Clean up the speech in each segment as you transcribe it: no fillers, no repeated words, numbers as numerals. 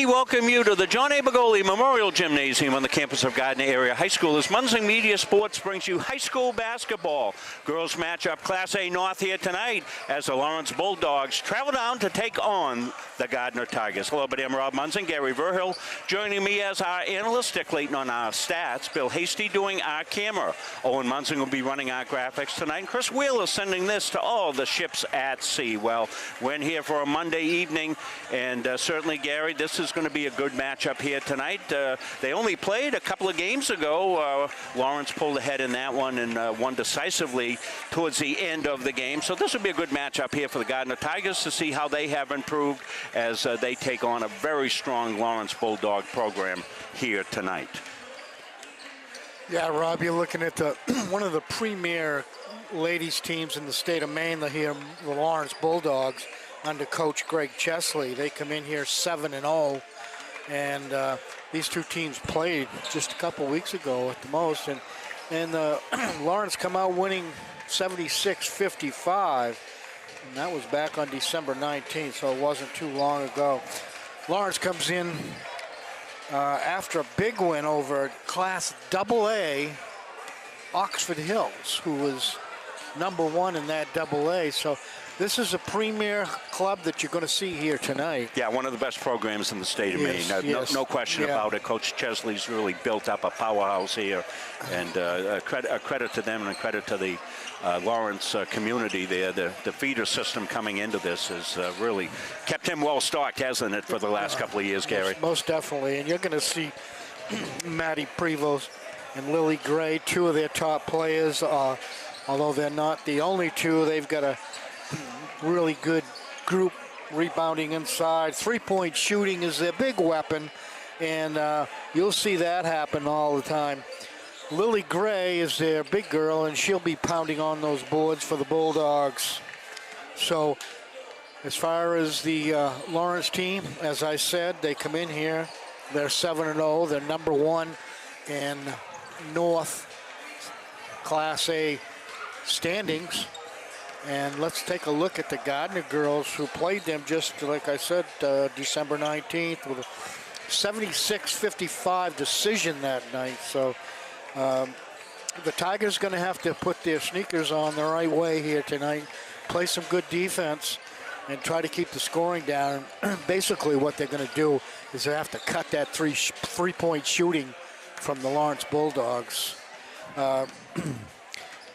We welcome you to the John A. Begoli Memorial Gymnasium on the campus of Gardiner Area High School as Munzing Media Sports brings you high school basketball. Girls matchup Class A North here tonight as the Lawrence Bulldogs travel down to take on the Gardiner Tigers. Hello, everybody. I'm Rob Munzing. Gary Verhill joining me as our analyst. Dick Layton on our stats. Bill Hasty doing our camera. Owen Munzing will be running our graphics tonight. And Chris Wheeler sending this to all the ships at sea. Well, we're in here for a Monday evening, and certainly, Gary, this is going to be a good matchup here tonight. They only played a couple of games ago. Lawrence pulled ahead in that one and won decisively towards the end of the game. So this will be a good matchup here for the Gardiner Tigers to see how they have improved as they take on a very strong Lawrence Bulldog program here tonight. Yeah, Rob, you're looking at the one of the premier ladies teams in the state of Maine, the Lawrence Bulldogs, under Coach Greg Chesley. They come in here 7-0, and these two teams played just a couple weeks ago at the most, and Lawrence come out winning 76-55, and that was back on December 19th, so it wasn't too long ago. Lawrence comes in after a big win over Class AA Oxford Hills, who was #1 in that AA. So this is a premier club that you're going to see here tonight. Yeah, one of the best programs in the state of Maine. No question about it. Coach Chesley's really built up a powerhouse here, and a credit to them and a credit to the Lawrence community there. The feeder system coming into this has really kept him well stocked, hasn't it, for the last couple of years, Gary? Most definitely, and you're going to see Maddie Prevost and Lily Gray, two of their top players. Although they're not the only two, they've got a really good group rebounding inside. Three-point shooting is their big weapon, and you'll see that happen all the time. Lily Gray is their big girl, and she'll be pounding on those boards for the Bulldogs. So as far as the Lawrence team, as I said, they come in here. They're 7-0. They're #1 in North Class A standings. And let's take a look at the Gardiner girls who played them just, like I said, December 19th with a 76-55 decision that night. So the Tigers going to have to put their sneakers on the right way here tonight, play some good defense, and try to keep the scoring down. Basically what they're going to do is they have to cut that three-point shooting from the Lawrence Bulldogs.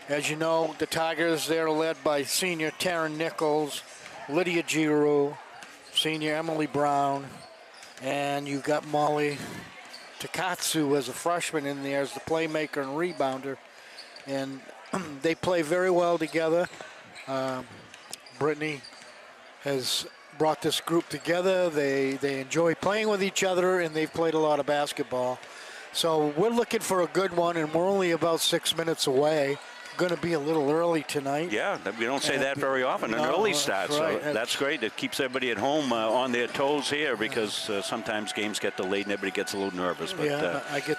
As you know, the Tigers, they're led by senior Taryn Nichols, Lydia Giroux, senior Emily Brown, and you've got Molly Takatsu as a freshman in there as the playmaker and rebounder. And they play very well together. Brittany has brought this group together. They enjoy playing with each other, and they've played a lot of basketball. So we're looking for a good one, and we're only about 6 minutes away. Going to be a little early tonight. Yeah, we don't say that very often, an early start, right. So that's great. It keeps everybody at home on their toes here, because sometimes games get delayed and everybody gets a little nervous. But,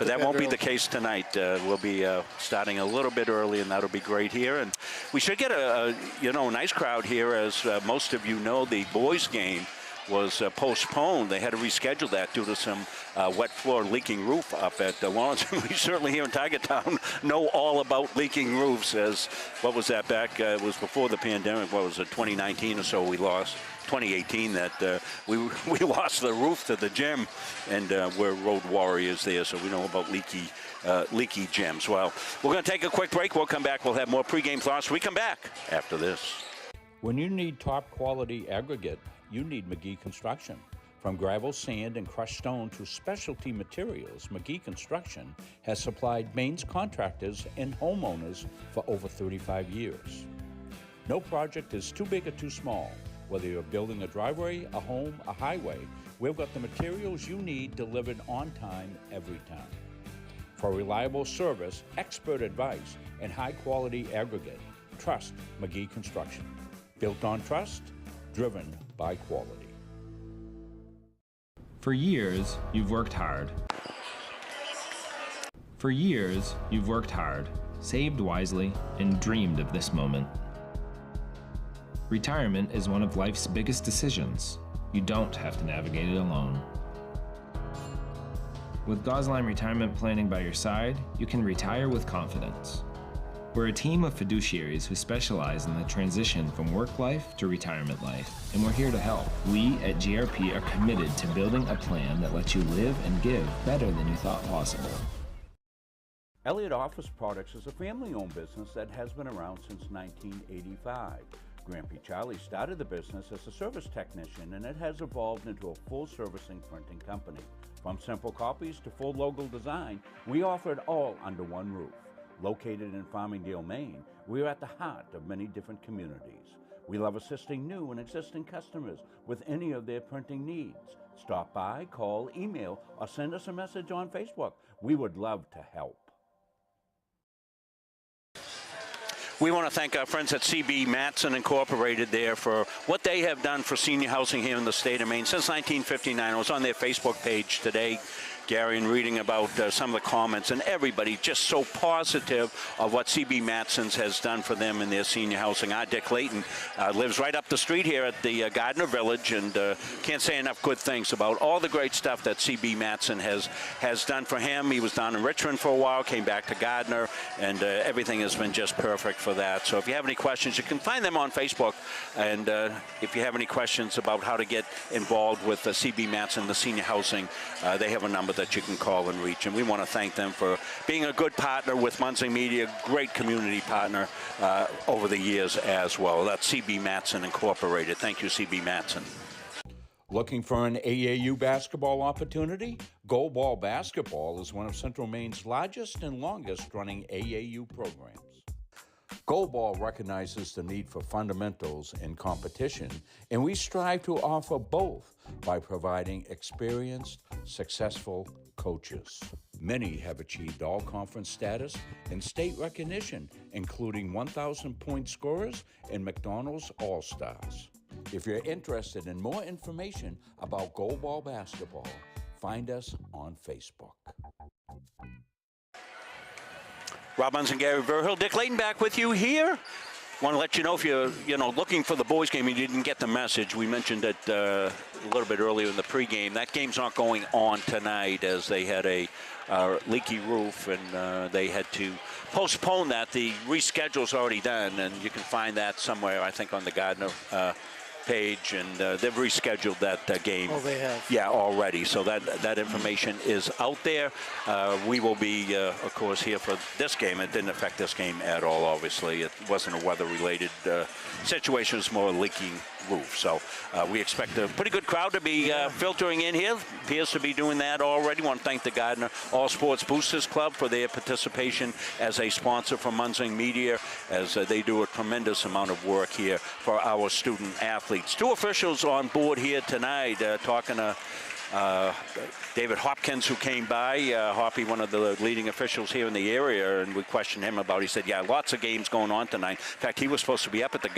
but that won't be the case tonight. We'll be starting a little bit early, and that'll be great here. And we should get a nice crowd here. As most of you know, the boys' game was postponed. They had to reschedule that due to some wet floor leaking roof up at Lawrence. We certainly here in Tiger Town know all about leaking roofs. As what was that back? It was before the pandemic. What was it, 2019 or so we lost? 2018 that we lost the roof to the gym, and we're road warriors there, so we know about leaky gyms. Well, we're going to take a quick break. We'll come back. We'll have more pregame thoughts. We come back after this. When you need top quality aggregate, you need McGee Construction. From gravel, sand, and crushed stone to specialty materials, McGee Construction has supplied Maine's contractors and homeowners for over 35 years. No project is too big or too small. Whether you're building a driveway, a home, a highway, we've got the materials you need delivered on time every time. For reliable service, expert advice, and high-quality aggregate, trust McGee Construction. Built on trust, driven by quality. For years, you've worked hard. For years, you've worked hard, saved wisely, and dreamed of this moment. Retirement is one of life's biggest decisions. You don't have to navigate it alone. With Gosline Retirement Planning by your side, you can retire with confidence. We're a team of fiduciaries who specialize in the transition from work life to retirement life, and we're here to help. We at GRP are committed to building a plan that lets you live and give better than you thought possible. Elliott Office Products is a family-owned business that has been around since 1985. Grampy Charlie started the business as a service technician, and it has evolved into a full-servicing printing company. From simple copies to full logo design, we offer it all under one roof. Located in Farmingdale, Maine, we are at the heart of many different communities. We love assisting new and existing customers with any of their printing needs. Stop by, call, email, or send us a message on Facebook. We would love to help. We want to thank our friends at CB Matson Incorporated there for what they have done for senior housing here in the state of Maine since 1959. I was on their Facebook page today, Gary, and reading about some of the comments, and everybody just so positive of what CB Matson's has done for them in their senior housing. Our Dick Layton lives right up the street here at the Gardiner Village, and can't say enough good things about all the great stuff that CB Matson has done for him. He was down in Richmond for a while, came back to Gardiner, and everything has been just perfect for that. So if you have any questions, you can find them on Facebook, and if you have any questions about how to get involved with CB Matson, the senior housing, they have a number that you can call and reach. And we want to thank them for being a good partner with Munson Media, great community partner over the years as well. That's CB Matson Incorporated. Thank you, CB Matson. Looking for an AAU basketball opportunity? Gold Ball Basketball is one of Central Maine's largest and longest running AAU programs. Gold Ball recognizes the need for fundamentals in competition, and we strive to offer both by providing experienced, successful coaches. Many have achieved all-conference status and state recognition, including 1,000-point scorers and McDonald's All-Stars. If you're interested in more information about Gold Ball Basketball, find us on Facebook. Rob Munson and Gary Verhill, Dick Layton back with you here. Want to let you know if you're looking for the boys game and you didn't get the message. We mentioned it a little bit earlier in the pregame. That game's not going on tonight as they had a leaky roof and they had to postpone that. The reschedule's already done, and you can find that somewhere, I think, on the Gardiner page, and they've rescheduled that game. Oh, they have? Yeah, already. So that information is out there. We will be, of course, here for this game. It didn't affect this game at all, obviously. It wasn't a weather-related situation. It was more a leaking roof. So we expect a pretty good crowd to be filtering in here. Appears to be doing that already. Want to thank the Gardiner All Sports Boosters Club for their participation as a sponsor for Munson Media, as they do a tremendous amount of work here for our student athletes. Two officials on board here tonight, talking to David Hopkins, who came by. Hoppy, one of the leading officials here in the area, and we questioned him about, he said, yeah, lots of games going on tonight. In fact, he was supposed to be up at the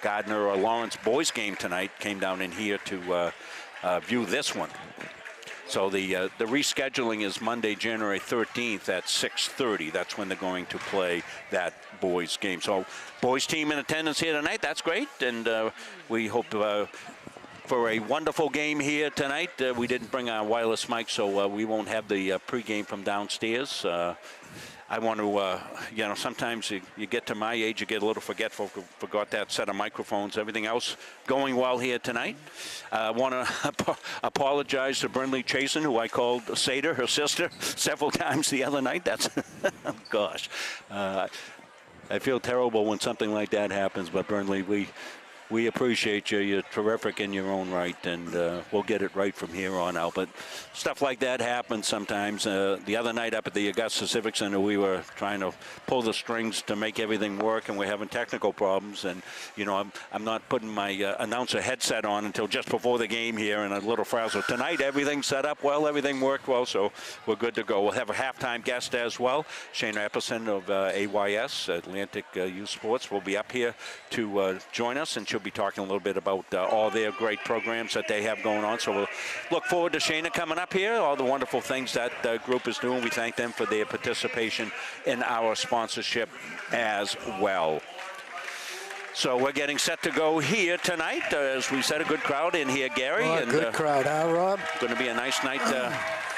Gardiner or Lawrence boys game tonight, came down in here to view this one. So the rescheduling is Monday, January 13th at 6:30. That's when they're going to play that boys game. So boys team in attendance here tonight. That's great, and we hope for a wonderful game here tonight. We didn't bring our wireless mic, so we won't have the pregame from downstairs. I want to, sometimes you get to my age, you get a little forgetful. Forgot that set of microphones. Everything else going well here tonight. I want to apologize to Brinley Chasen, who I called Sater, her sister, several times the other night. That's, gosh. I feel terrible when something like that happens, but Brinley, we appreciate you. You're terrific in your own right, and we'll get it right from here on out. But stuff like that happens sometimes. The other night up at the Augusta Civic Center, we were trying to pull the strings to make everything work, and we're having technical problems. And, I'm not putting my announcer headset on until just before the game here, and a little frazzled. Tonight, everything's set up well. Everything worked well, so we're good to go. We'll have a halftime guest as well. Shayna Epperson of AYS, Atlantic Youth Sports, will be up here to join us, and she'll be talking a little bit about all their great programs that they have going on. So we'll look forward to Shayna coming up here, all the wonderful things that group is doing. We thank them for their participation in our sponsorship as well. So we're getting set to go here tonight. As we said, a good crowd in here, Gary. Oh, and good crowd, huh, Rob? Going to be a nice night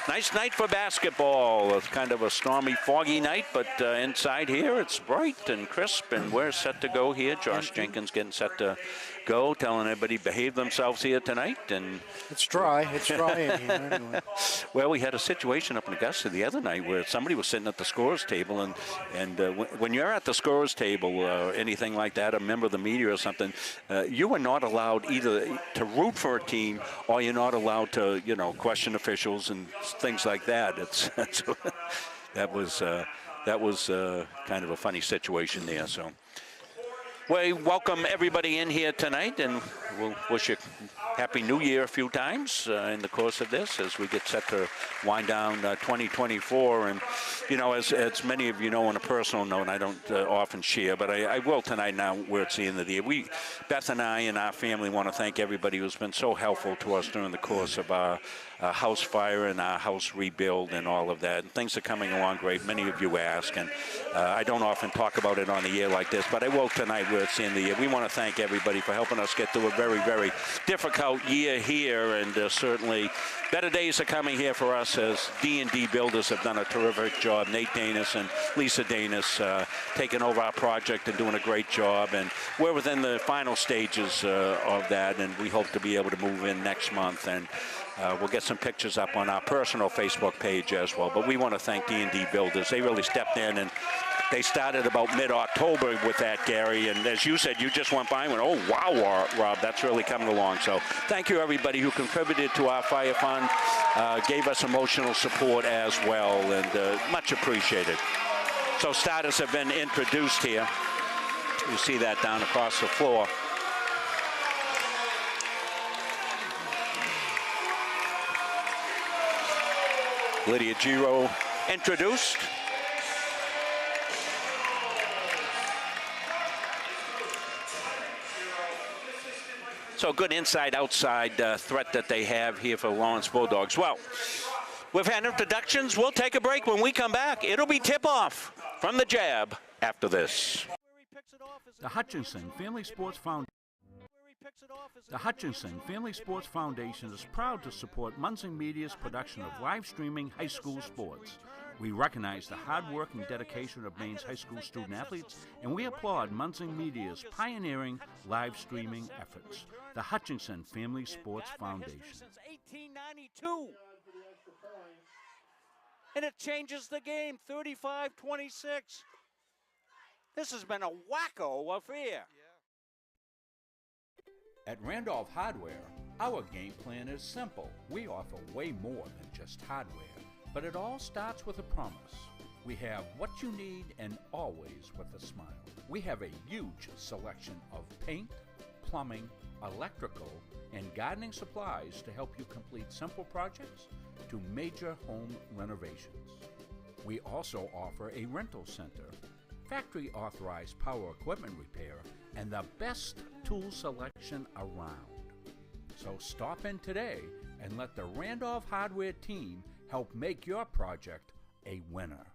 Nice night for basketball. It's kind of a stormy, foggy night, but inside here it's bright and crisp, and we're set to go here. Josh Jenkins getting set to go, telling everybody behave themselves here tonight. And it's dry. It's dry in here anyway. Well, we had a situation up in Augusta the other night where somebody was sitting at the scorer's table, and when you're at the scorer's table or anything like that, a member of the media or something, you are not allowed either to root for a team or you're not allowed to, question officials and things like that. That was kind of a funny situation there. So we welcome everybody in here tonight, and we'll wish you Happy New Year a few times in the course of this as we get set to wind down 2024. And, as many of you know on a personal note, I don't often share, but I will tonight now where it's the end of the year. Beth and I and our family want to thank everybody who's been so helpful to us during the course of our house fire and our house rebuild and all of that. And things are coming along great. Many of you ask, and I don't often talk about it on the air like this, but I will tonight where it's the end of the year. We want to thank everybody for helping us get through a very, very difficult year here, and certainly better days are coming here for us as D&D Builders have done a terrific job. Nate Danis and Lisa Danis taking over our project and doing a great job, and we're within the final stages of that, and we hope to be able to move in next month, and we'll get some pictures up on our personal Facebook page as well. But we want to thank D&D Builders. They really stepped in, and they started about mid-October with that, Gary. And as you said, you just went by and went, oh, wow, Rob, that's really coming along. So thank you, everybody who contributed to our fire fund, gave us emotional support as well, and much appreciated. So starters have been introduced here. You see that down across the floor. Lydia Giro introduced. So good inside-outside threat that they have here for Lawrence Bulldogs. Well, we've had introductions. We'll take a break. When we come back, it'll be tip-off from the Jab after this. The Hutchinson Family Sports Foundation. The Hutchinson Family Sports Foundation is proud to support Munson Media's production of live streaming high school sports. We recognize the hard work and dedication of Maine's high school student athletes, and we applaud Munson Media's pioneering live streaming efforts. The Hutchinson Family Sports Foundation. Since 1892. And it changes the game, 35-26. This has been a wacko affair. At Randolph Hardware, our game plan is simple. We offer way more than just hardware, but it all starts with a promise. We have what you need and always with a smile. We have a huge selection of paint, plumbing, electrical, and gardening supplies to help you complete simple projects to major home renovations. We also offer a rental center, factory authorized power equipment repair, and the best tool selection around. So stop in today and let the Randolph Hardware team help make your project a winner.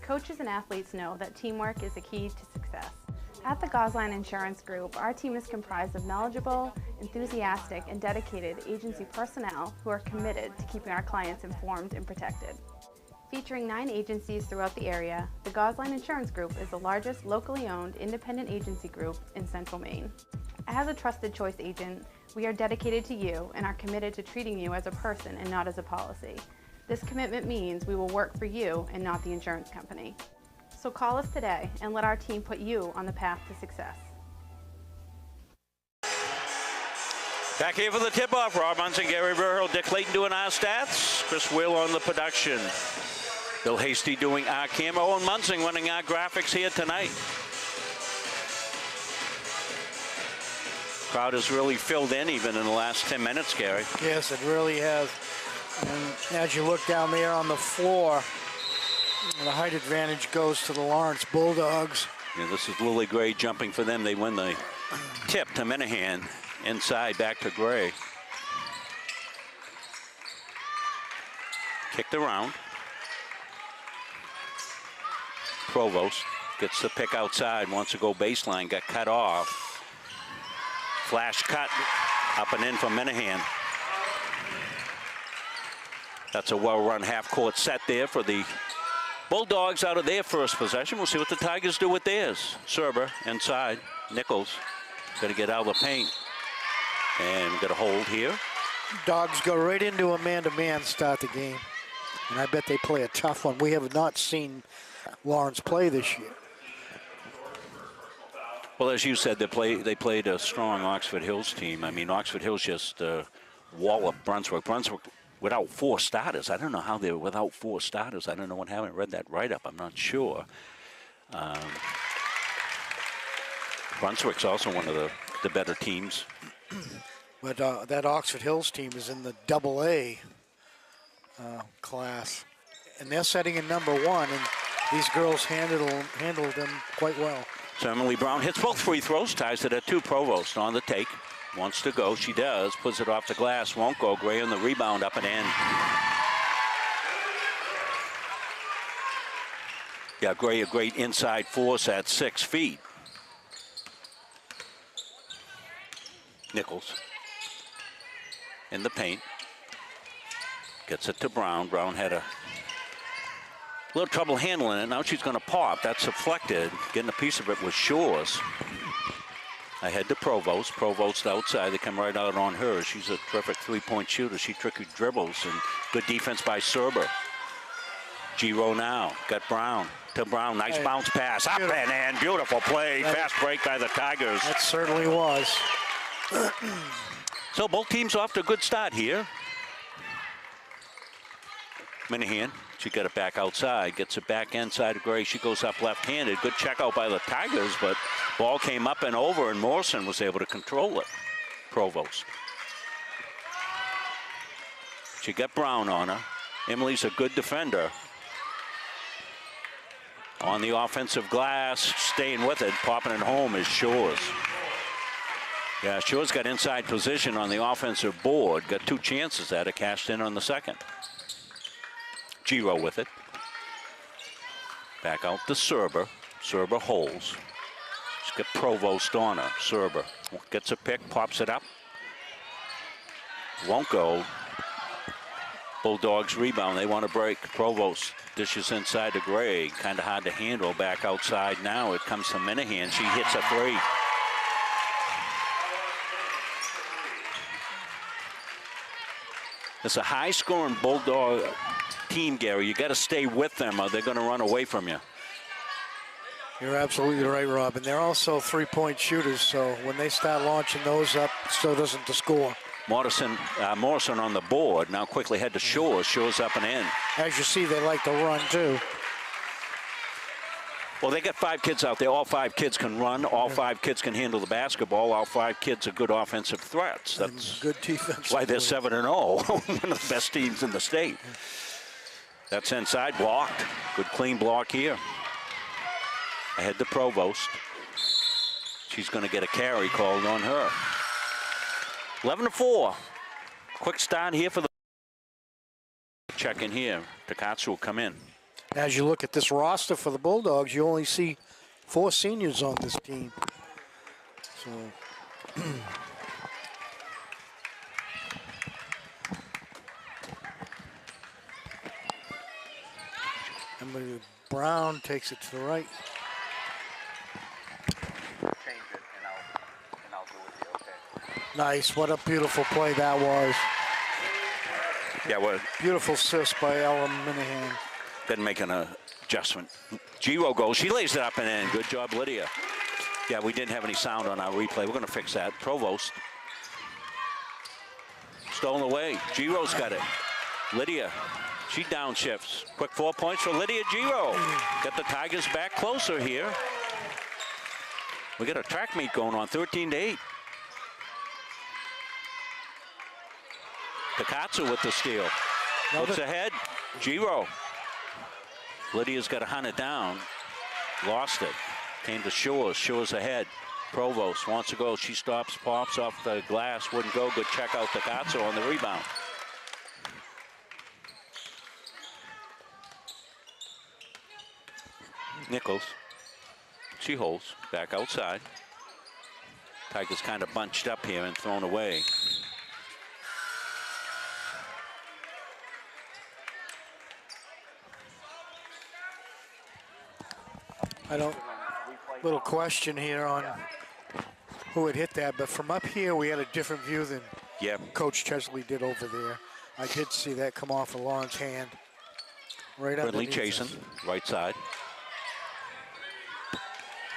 Coaches and athletes know that teamwork is a key to success. At the Gosline Insurance Group, our team is comprised of knowledgeable, enthusiastic, and dedicated agency personnel who are committed to keeping our clients informed and protected. Featuring 9 agencies throughout the area, the Gosline Insurance Group is the largest locally owned independent agency group in Central Maine. As a trusted choice agent, we are dedicated to you and are committed to treating you as a person and not as a policy. This commitment means we will work for you and not the insurance company. So call us today and let our team put you on the path to success. Back here for the tip-off, Rob Munson, Gary Verhul, Dick Clayton doing our stats, Chris Will on the production, Bill Hasty doing our camera, and Munson running our graphics here tonight. Crowd has really filled in even in the last 10 minutes, Gary. Yes, it really has. And as you look down there on the floor, the height advantage goes to the Lawrence Bulldogs. Yeah, this is Lily Gray jumping for them. They win the tip to Minahan. Inside, back to Gray. Kicked around. Provost gets the pick outside, wants to go baseline, got cut off. Flash cut, up and in from Minahan. That's a well-run half-court set there for the Bulldogs out of their first possession. We'll see what the Tigers do with theirs. Serber inside. Nichols going to get out of the paint. And get a hold here. Dogs go right into a man-to-man start the game. And I bet they play a tough one. We have not seen Lawrence play this year. Well, as you said, they played a strong Oxford Hills team. I mean, Oxford Hills just walloped Brunswick. Brunswick without 4 starters. I don't know how they were without 4 starters. I don't know. I haven't read that write-up. I'm not sure. Brunswick's also one of the better teams. But that Oxford Hills team is in the AA class. And they're setting in #1, and these girls handled them quite well. So Emily Brown hits both free throws, ties it at 2. Provost on the take. Wants to go. She does. Puts it off the glass. Won't go. Gray on the rebound up and in. Yeah, Gray a great inside force at 6 feet. Nichols in the paint. Gets it to Brown. Brown had a little trouble handling it. Now she's going to pop. That's deflected. Getting a piece of it was Shores. Ahead to Provost. Provost outside. They come right out on her. She's a terrific 3-point shooter. She tricky dribbles and good defense by Serber. Giro now. Got Brown. To Brown. Nice bounce pass. Up and in. Beautiful play. Fast break by the Tigers. That certainly was. So both teams off to a good start here. Minahan, she got it back outside, gets it back inside of Gray. She goes up left-handed. Good check out by the Tigers, but ball came up and over, and Morrison was able to control it. Provost. She got Brown on her. Emily's a good defender. On the offensive glass, staying with it, popping it home is Shores. Yeah, Shores got inside position on the offensive board. Got 2 chances at it, cashed in on the second. Giro with it. Back out to Serber. Serber holds. She's got Provost on her. Serber gets a pick, pops it up. Won't go. Bulldogs rebound. They want to break. Provost dishes inside to Gray. Kind of hard to handle. Back outside now. It comes to Minahan. She hits a 3. It's a high-scoring Bulldog team, Gary. You got to stay with them or they're going to run away from you. You're absolutely right, Rob. And they're also 3-point shooters, so when they start launching those up, so doesn't the score. Morrison on the board. Now quickly head to Shores. Shores up and in. As you see, they like to run, too. Well, they got 5 kids out there. All 5 kids can run. All 5 kids can handle the basketball. All 5 kids are good offensive threats. That's good defense. Why they're 7-0. One of the best teams in the state. That's inside, blocked. Good clean block here. Ahead to Provost. She's going to get a carry called on her. 11-4. Quick start here for the check in here. Takatsu will come in. As you look at this roster for the Bulldogs, you only see 4 seniors on this team. So Emily Brown takes it to the right. Change it and I'll do it here, okay? Nice, what a beautiful play that was. Yeah, well, beautiful assist by Ella Minahan. Didn't make an adjustment. Giro goes, she lays it up and in. Good job, Lydia. Yeah, we didn't have any sound on our replay. We're going to fix that. Provost. Stolen away. Giro's got it. Lydia, she downshifts. Quick 4 points for Lydia Giro. Got the Tigers back closer here. We got a track meet going on, 13-8. Takatsu with the steal. Looks ahead. Giro. Lydia's got to hunt it down. Lost it. Came to Shores. Shores ahead. Provost wants to go. She stops, pops off the glass. Wouldn't go. Good check out Takatsu on the rebound. Nichols. She holds. Back outside. Tigers kind of bunched up here and thrown away. I don't, little question here on who had hit that, but from up here we had a different view than Coach Chesley did over there. I did see that come off of Lauren's hand. Right Brindley underneath chasing, us. right side.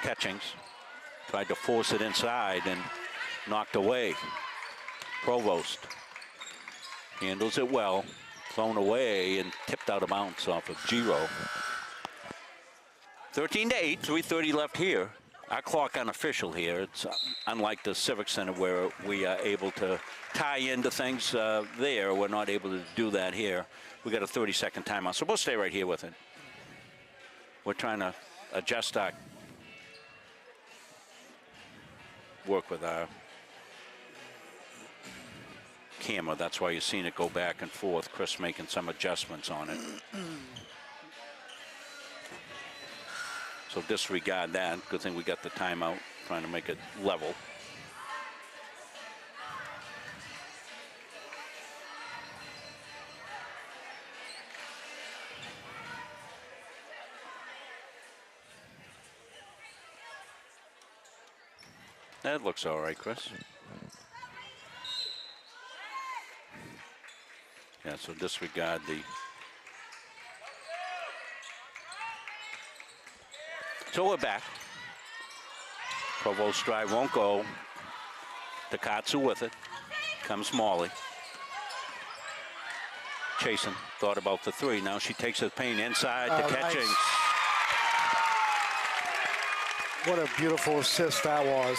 Catchings tried to force it inside and knocked away. Provost handles it well, thrown away and tipped out of bounds off of Giro. 13-8, 3:30 left here. Our clock unofficial here. It's unlike the Civic Center where we are able to tie into things there. We're not able to do that here. We got a 30-second timeout, so we'll stay right here with it. We're trying to adjust our work with our camera. That's why you've seen it go back and forth. Chris making some adjustments on it. So disregard that. Good thing we got the timeout, trying to make it level. That looks all right, Chris. Yeah, so disregard the... So we're back. Provost drive won't go. Takatsu with it. Comes Molly. Chasing, thought about the three. Now she takes the paint inside to catching. Nice. What a beautiful assist that was.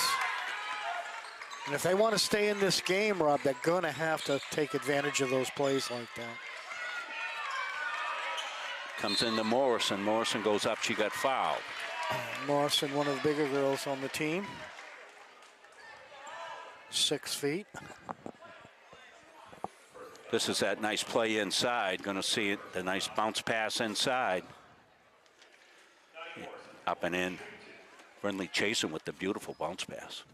And if they want to stay in this game, Rob, they're going to have to take advantage of those plays like that. Comes into Morrison. Morrison goes up. She got fouled. Morrison, one of the bigger girls on the team. 6 feet. This is that nice play inside. Going to see it. The nice bounce pass inside. Up and in. Brindley chasing with the beautiful bounce pass.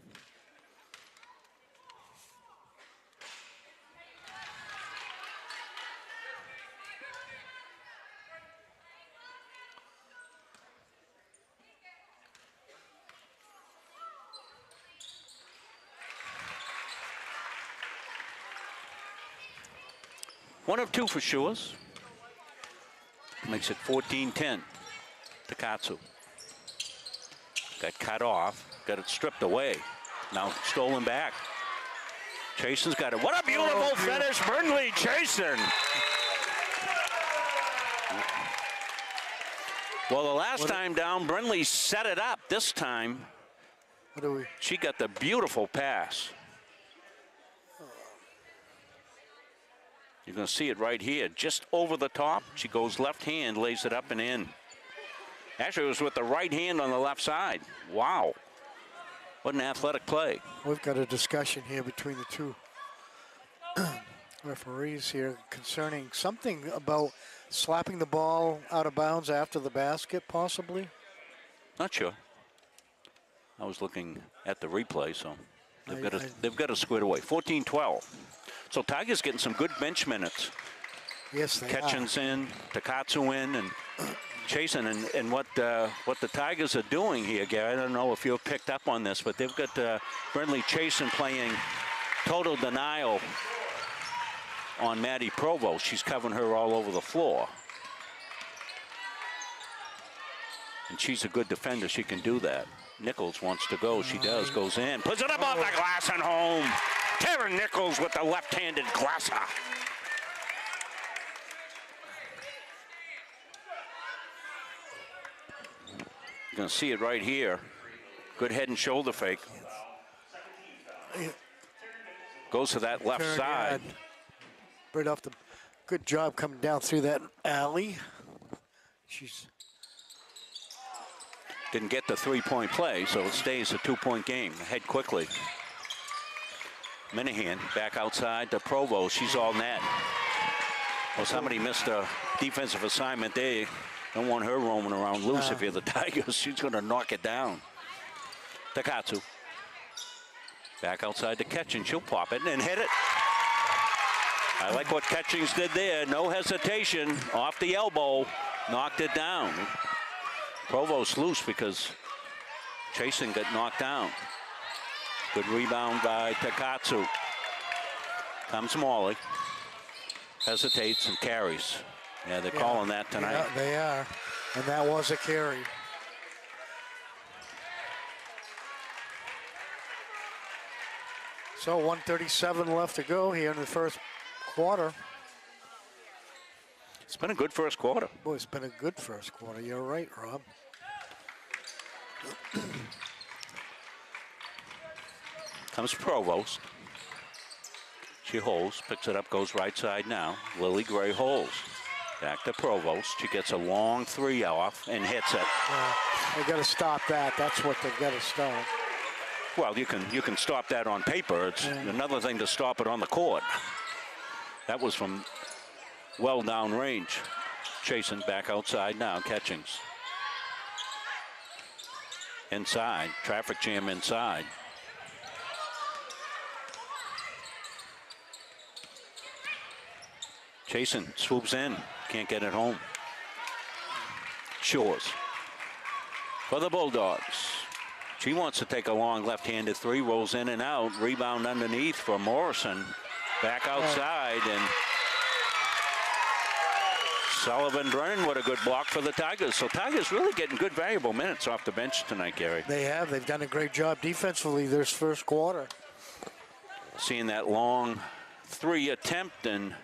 One of two for Shores. Makes it 14-10. Takatsu. Got cut off. Got it stripped away. Now stolen back. Chasen's got it. What a beautiful finish. Brindley Chasen. Well, the last time down, Brindley set it up. This time, she got the beautiful pass. You're going to see it right here, just over the top. She goes left hand, lays it up and in. Actually, it was with the right hand on the left side. Wow. What an athletic play. We've got a discussion here between the two referees here concerning something about slapping the ball out of bounds after the basket, possibly. Not sure. I was looking at the replay, so they've got to square it away. 14-12. So Tigers getting some good bench minutes. Yes, they Ketchin's in, Takatsu in, and chasing. And what the Tigers are doing here, Gary, I don't know if you've picked up on this, but they've got Brindley Chasen playing total denial on Maddie Provost. She's covering her all over the floor. And she's a good defender. She can do that. Nichols wants to go. She does. Goes in. Puts it up off the glass and home. Tara Nichols with the left-handed glasser. You're going to see it right here. Good head and shoulder fake. Goes to that left side. Right off the, good job coming down through that alley. She's didn't get the three-point play, so it stays a two-point game. Ahead quickly. Minahan back outside to Provost. She's all net. Well, somebody missed a defensive assignment there. Don't want her roaming around loose if you're the Tigers. She's going to knock it down. Takatsu. Back outside to Ketchin. She'll pop it and hit it. I like what Ketchings did there. No hesitation. Off the elbow. Knocked it down. Provost loose because Chasen got knocked down. Good rebound by Takatsu. Comes Morley. Hesitates and carries. Yeah, they're calling that tonight. Yeah, they are. And that was a carry. So 1:37 left to go here in the first quarter. It's been a good first quarter. Boy, it's been a good first quarter. You're right, Rob. Comes Provost. She holds, picks it up, goes right side now. Lily Gray holds. Back to Provost. She gets a long three off and hits it. They got to stop that. That's what they've got to stop. Well, you can stop that on paper. It's another thing to stop it on the court. That was from well down range. Chasen back outside now. Catchings. Inside. Traffic jam inside. Chasen swoops in. Can't get it home. Shores. For the Bulldogs. She wants to take a long left-handed three. Rolls in and out. Rebound underneath for Morrison. Back outside. And Sullivan Brennan, what a good block for the Tigers. So Tigers really getting good valuable minutes off the bench tonight, Gary. They have. They've done a great job defensively this first quarter. Seeing that long three attempt and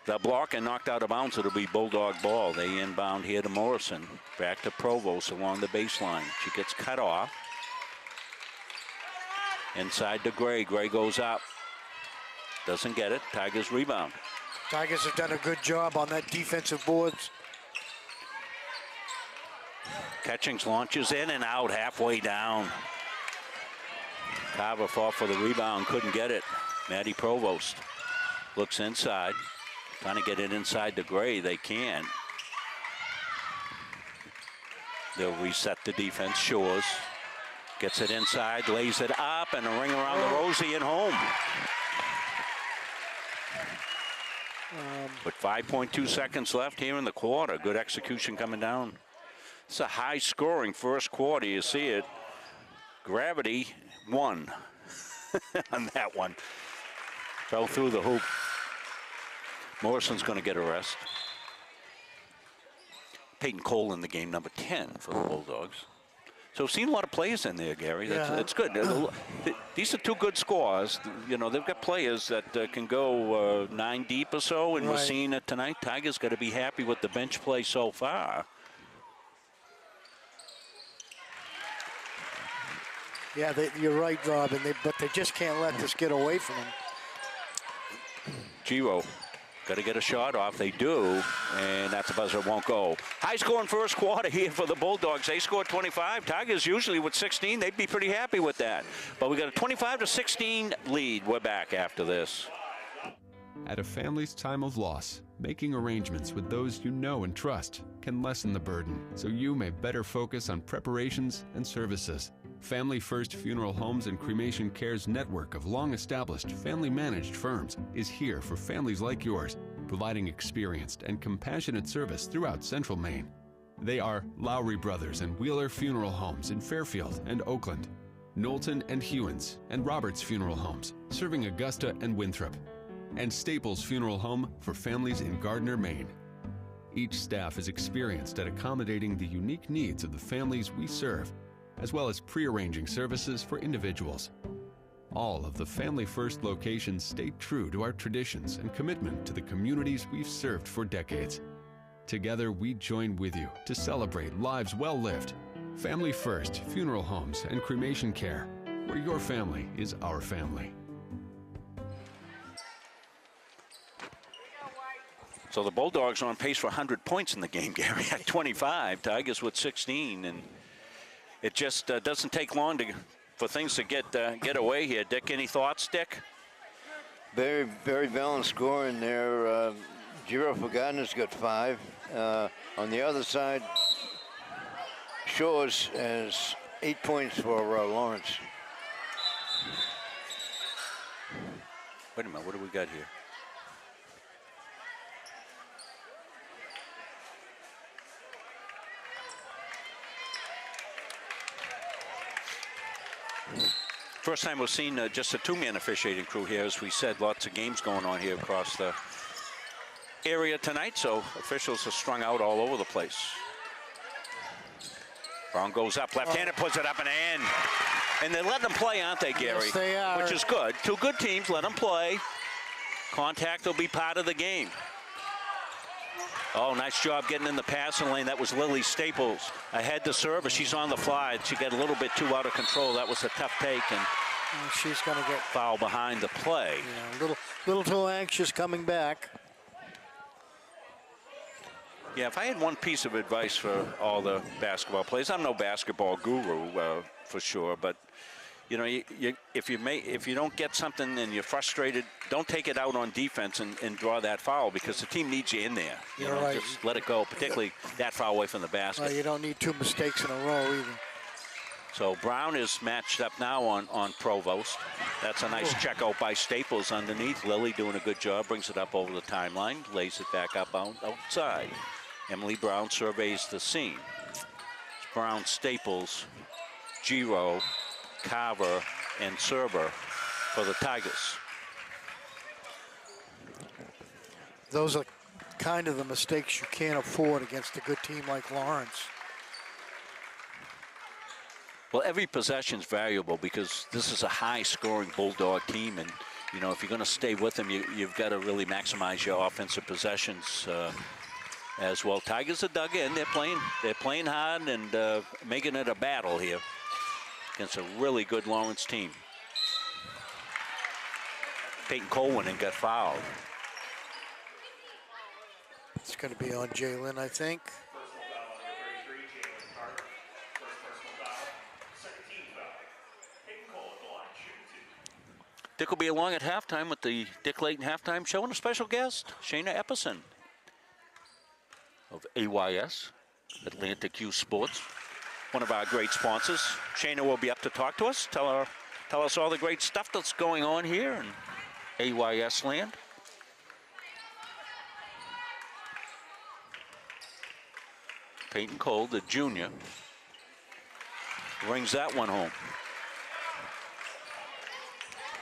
the block and knocked out of bounds. It'll be Bulldog ball. They inbound here to Morrison. Back to Provost along the baseline. She gets cut off. Inside to Gray. Gray goes up. Doesn't get it. Tigers rebound. Tigers have done a good job on that defensive boards. Catchings launches in and out halfway down. Carver fought for the rebound, couldn't get it. Maddie Provost looks inside, trying to get it inside to Gray. They can't. They'll reset the defense. Shores gets it inside, lays it up, and a ring around the Rosie and home. With 5.2 seconds left here in the quarter. Good execution coming down. It's a high-scoring first quarter. You see it. Gravity won on that one. Fell through the hoop. Morrison's going to get a rest. Peyton Cole in the game, number 10 for the Bulldogs. So we've seen a lot of players in there, Gary. That's good. These are two good scores. You know, they've got players that can go 9 deep or so, and we're seeing it tonight. Tigers got to be happy with the bench play so far. Yeah, you're right, Rob, but they just can't let this get away from them. Giro, got to get a shot off. They do, and that's a buzzer. Won't go. High scoring first quarter here for the Bulldogs. They scored 25. Tigers usually with 16. They'd be pretty happy with that. But we got a 25-16 lead. We're back after this. At a family's time of loss, making arrangements with those you know and trust can lessen the burden, so you may better focus on preparations and services. Family First Funeral Homes and Cremation Care's network of long-established, family-managed firms is here for families like yours, providing experienced and compassionate service throughout Central Maine. They are Lowry Brothers and Wheeler Funeral Homes in Fairfield and Oakland, Knowlton and Hewins and Roberts Funeral Homes, serving Augusta and Winthrop, and Staples Funeral Home for families in Gardiner, Maine. Each staff is experienced at accommodating the unique needs of the families we serve, as well as pre-arranging services for individuals. All of the Family First locations stay true to our traditions and commitment to the communities we've served for decades. Together, we join with you to celebrate lives well lived. Family First Funeral Homes and Cremation Care, where your family is our family. So the Bulldogs are on pace for 100 points in the game, Gary, at 25. Tigers with 16, and it just doesn't take long for things to get away here. Dick, any thoughts, Dick? Very, very balanced scoring there. Giro for Gardner's got 5. On the other side, Shores has 8 points for Lawrence. Wait a minute, what do we got here? First time we've seen just a two-man officiating crew here. As we said, lots of games going on here across the area tonight, so officials are strung out all over the place. Brown goes up, left-handed, puts it up and in. And they're letting them play, aren't they, Gary? Yes, they are. Which is good. Two good teams, let them play. Contact will be part of the game. Oh, nice job getting in the passing lane. That was Lily Staples ahead to serve, but she's on the fly. She got a little bit too out of control. That was a tough take, and she's going to get foul behind the play. Yeah, little too anxious coming back. Yeah, if I had one piece of advice for all the basketball players, I'm no basketball guru for sure, but you know, if you don't get something and you're frustrated, don't take it out on defense and draw that foul, because the team needs you in there. You're right. Just let it go, particularly that far away from the basket. Well, you don't need two mistakes in a row either. So Brown is matched up now on Provost. That's a nice check out by Staples underneath. Lily doing a good job, brings it up over the timeline, lays it back up outside. Emily Brown surveys the scene. It's Brown, Staples, Giro, Carver, and Serber for the Tigers. Those are kind of the mistakes you can't afford against a good team like Lawrence. Well, every possession's valuable because this is a high-scoring Bulldog team, and you know, if you're going to stay with them, you've got to really maximize your offensive possessions as well. Tigers are dug in. They're playing hard and making it a battle here against a really good Lawrence team. Peyton Colwyn and got fouled. It's going to be on Jalen, I think. Dick will be along at halftime with the Dick Layton halftime show and a special guest, Shayna Epperson of AYS, Atlantic Youth Sports, one of our great sponsors. Shayna will be up to talk to us, tell us all the great stuff that's going on here in AYS land. Peyton Cole, the junior, brings that one home.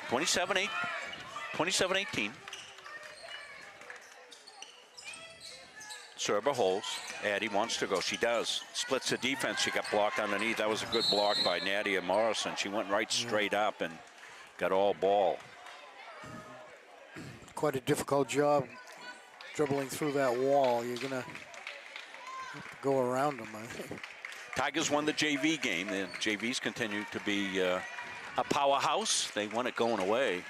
27-18. Serber holds. Addie wants to go. She does. Splits the defense. She got blocked underneath. That was a good block by Nadia Morrison. She went right straight up and got all ball. Quite a difficult job dribbling through that wall. You're going to go around them, I think. Tigers won the JV game. The JVs continue to be a powerhouse. They won it going away.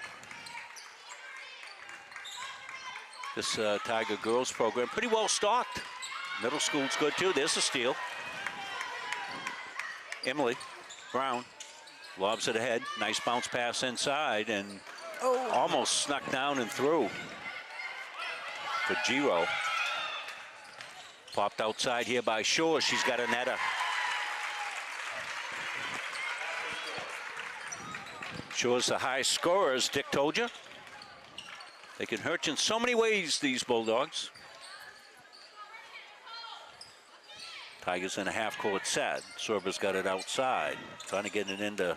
This Tiger girls program pretty well stocked. Middle school's good too. There's a steal. Emily Brown lobs it ahead. Nice bounce pass inside and almost snuck down and through for Giro. Popped outside here by Shore. She's got a netter. Shore's the high scorer, as Dick told you. They can hurt you in so many ways, these Bulldogs. Tigers in a half-court set. Serber's got it outside. Trying to get it into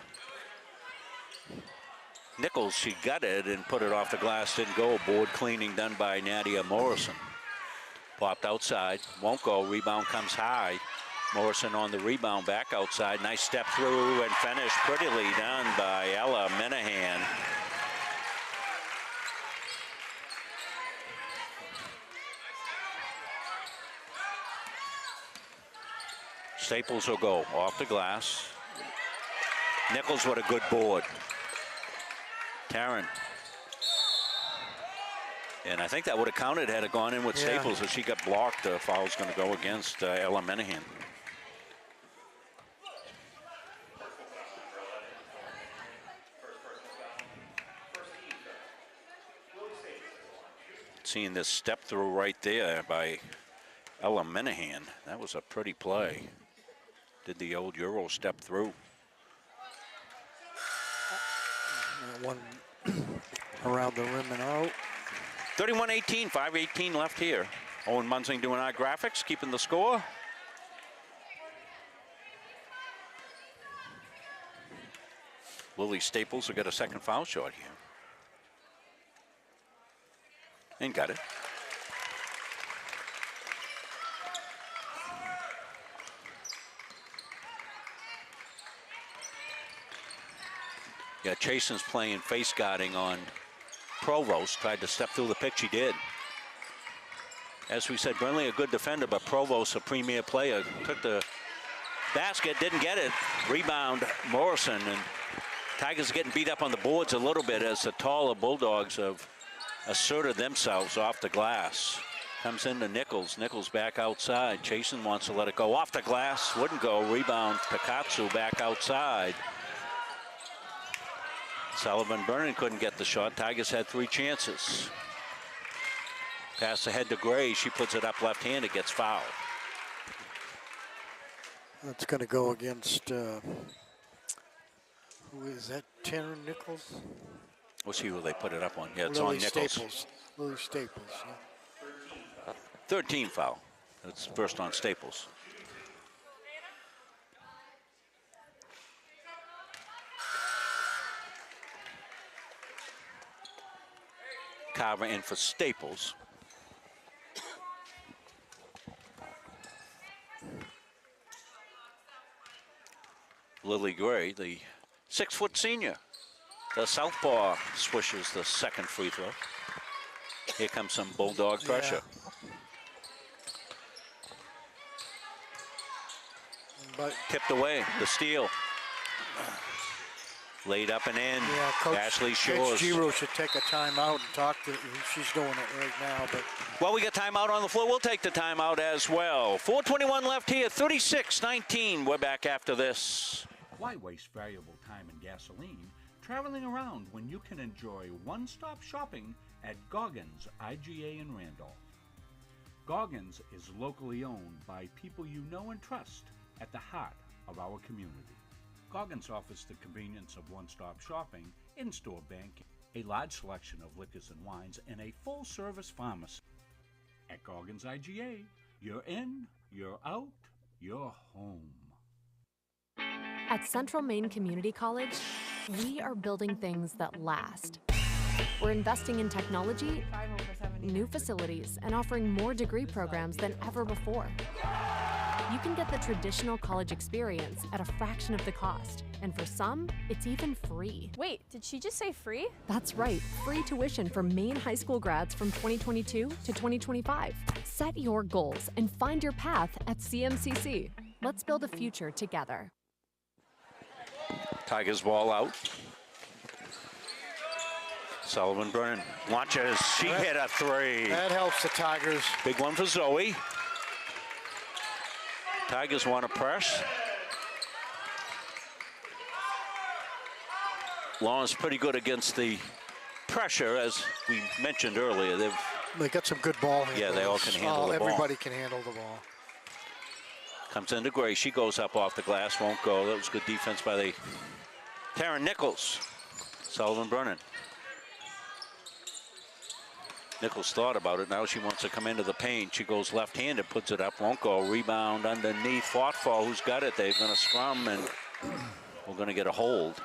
Nichols. She got it and put it off the glass. Didn't go. Board cleaning done by Nadia Morrison. Popped outside. Won't go. Rebound comes high. Morrison on the rebound, back outside. Nice step through and finish prettily done by Ella Minahan. Staples will go off the glass. Nichols with a good board. Taryn. And I think that would have counted had it gone in with Staples. If she got blocked, the foul's going to go against Ella Minahan. Seeing this step through right there by Ella Minahan. That was a pretty play. Did the old Euro step through. One around the rim and out. 31-18, 5:18 left here. Owen Munsing doing our graphics, keeping the score. Lily Staples will get a second foul shot here. And got it. Yeah, Chasen's playing face guarding on Provost. Tried to step through the pick. She did. As we said, Burnley a good defender, but Provost a premier player. Took the basket, didn't get it. Rebound, Morrison. And Tigers are getting beat up on the boards a little bit as the taller Bulldogs have asserted themselves off the glass. Comes into Nichols. Nichols back outside. Chasen wants to let it go off the glass. Wouldn't go. Rebound, Takatsu back outside. Sullivan Brennan couldn't get the shot. Tigers had 3 chances. Pass ahead to Gray. She puts it up left-handed, gets fouled. That's going to go against, who is that, Tanner Nichols? We'll see who they put it up on. Yeah, it's Lily on Nichols. Staples. Lily Staples, yeah. 13 foul. That's first on Staples. Carver in for Staples. Lily Gray, the 6-foot senior. The southpaw swishes the second free throw. Here comes some Bulldog pressure. But tipped away, the steal. Laid up and in. Yeah, Coach, Ashley Shores. Coach Giro should take a timeout and talk to. She's doing it right now, but. Well, we got timeout on the floor. We'll take the timeout as well. 4:21 left here. 36-19. We're back after this. Why waste valuable time and gasoline traveling around when you can enjoy one-stop shopping at Goggins IGA in Randolph? Goggins is locally owned by people you know and trust at the heart of our community. Goggins offers the convenience of one-stop shopping, in-store banking, a large selection of liquors and wines, and a full-service pharmacy. At Goggins IGA, you're in, you're out, you're home. At Central Maine Community College, we are building things that last. We're investing in technology, new facilities, and offering more degree programs than ever before. You can get the traditional college experience at a fraction of the cost, and for some, it's even free. Wait, did she just say free? That's right, free tuition for Maine high school grads from 2022 to 2025. Set your goals and find your path at CMCC. Let's build a future together. Tigers ball out. Sullivan Brennan launches. She hit a 3. That helps the Tigers. Big one for Zoe. Tigers want to press. Lawrence pretty good against the pressure, as we mentioned earlier. They got some good ball handlers. Yeah, they all can handle the ball. Everybody can handle the ball. Comes into Gray. She goes up off the glass, won't go. That was good defense by the Taryn Nichols. Sullivan Brennan. Nichols thought about it. Now she wants to come into the paint. She goes left-handed, puts it up, won't go. Rebound underneath. Thoughtful, who's got it? They're going to scrum, and we're going to get a hold.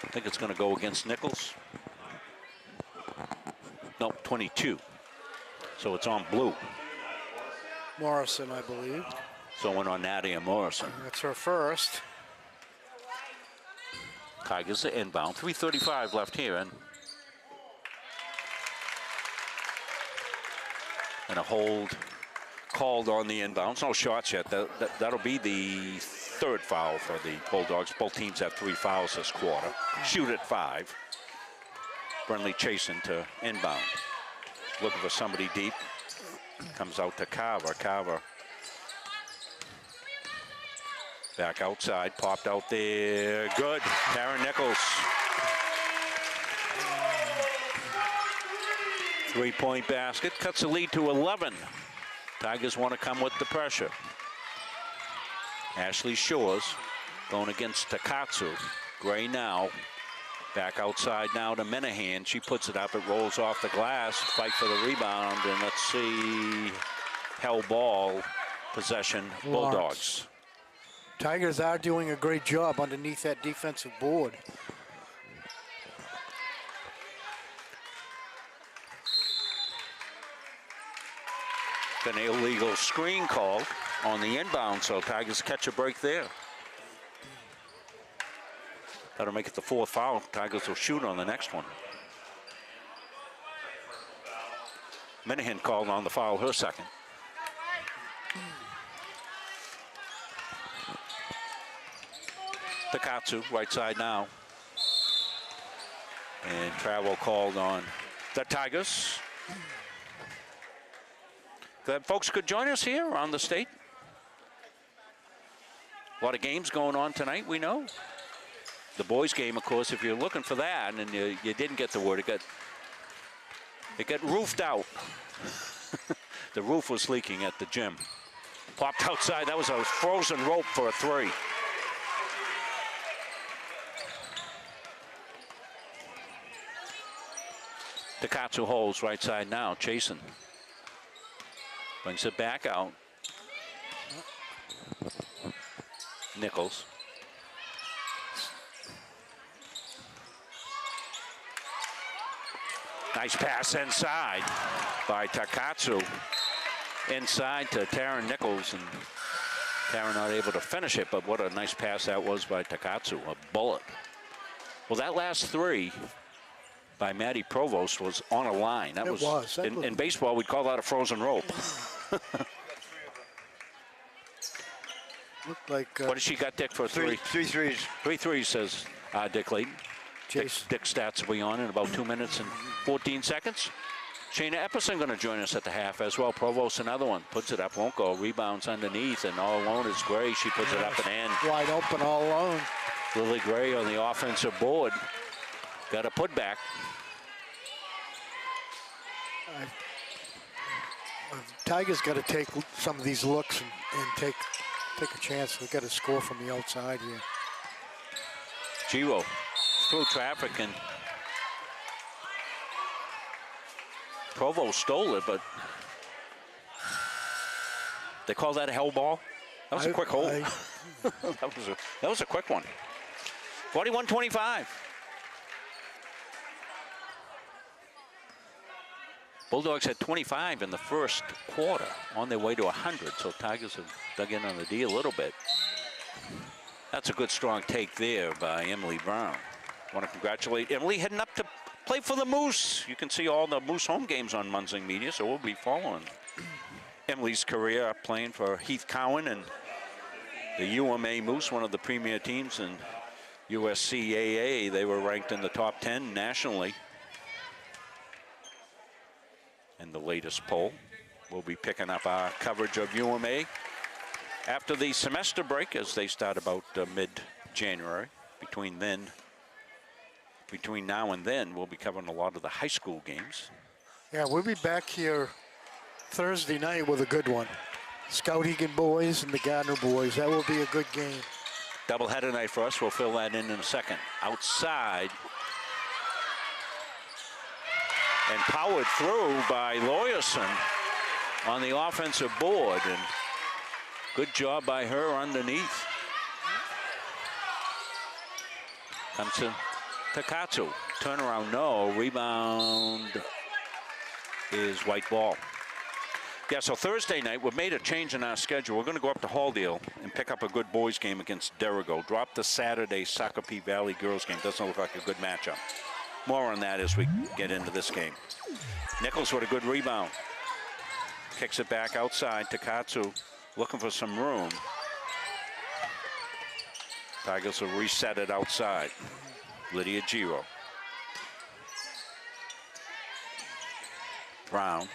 I think it's going to go against Nichols. No, 22. So it's on blue. Morrison, I believe. So it went on Nadia Morrison. That's her first. Tigers are inbound. 3:35 left here, and a hold called on the inbounds. No shots yet. That'll be the 3rd foul for the Bulldogs. Both teams have 3 fouls this quarter. Shoot at 5. Burnley chasing to inbound. Looking for somebody deep. Comes out to Carver. Carver back outside. Popped out there. Good. Taryn Nichols. 3-point basket. Cuts the lead to 11. Tigers want to come with the pressure. Ashley Shores going against Takatsu. Gray now. Back outside now to Menahan. She puts it up. It rolls off the glass. Fight for the rebound. And let's see. Hell ball. Possession. Bulldogs. Tigers are doing a great job underneath that defensive board. An illegal screen called on the inbound, so Tigers catch a break there. That'll make it the 4th foul. Tigers will shoot on the next one. Minahan called on the foul, her second. Takatsu, right side now. And travel called on the Tigers. Glad folks could join us here around the state. A lot of games going on tonight, we know. The boys game, of course, if you're looking for that and you didn't get the word, it got roofed out. The roof was leaking at the gym. Popped outside, that was a frozen rope for a 3. Takatsu holds right side now, chasing. Brings it back out. Nichols. Nice pass inside by Takatsu. Inside to Taryn Nichols, and Taryn not able to finish it, but what a nice pass that was by Takatsu, a bullet. Well, that last 3 by Maddie Provost was on a line. That was. In baseball, we'd call that a frozen rope. Looked like. What has she got, Dick, for 3? 3 threes. 3 threes, says Dick Layton. Dick stats will be on in about 2 minutes and 14 seconds. Shayna Epperson going to join us at the half as well. Provost, another one. Puts it up, won't go. Rebounds underneath, and all alone is Gray. She puts it up and in. Wide open all alone. Lily Gray on the offensive board. Got a putback. Tigers got to take some of these looks and take a chance. We've got to score from the outside here. Giro through traffic, and Provo stole it, but they call that a hell ball. That was a quick hole. that was a quick one. 41-25. Bulldogs had 25 in the first quarter, on their way to 100, so Tigers have dug in on the D a little bit. That's a good strong take there by Emily Brown. Want to congratulate Emily, heading up to play for the Moose. You can see all the Moose home games on Munzing Media, so we'll be following Emily's career playing for Heath Cowan and the UMA Moose, one of the premier teams in USCAA. They were ranked in the top 10 nationally. In the latest poll, we'll be picking up our coverage of UMA after the semester break, as they start about mid-January. Between now and then, we'll be covering a lot of the high school games. Yeah, we'll be back here Thursday night with a good one. Skowhegan boys and the Gardiner boys. That will be a good game. Doubleheader night for us. We'll fill that in a second. Outside. And powered through by Lawyerson on the offensive board. And good job by her underneath. Comes to Takatsu. Turnaround, no. Rebound is white ball. Yeah, so Thursday night, we've made a change in our schedule. We're going to go up to Halldale and pick up a good boys game against Derigo. Drop the Saturday Shakopee Valley girls game. Doesn't look like a good matchup. More on that as we get into this game. Nichols with a good rebound. Kicks it back outside. Takatsu looking for some room. Tigers will reset it outside. Lydia Giro. Brown.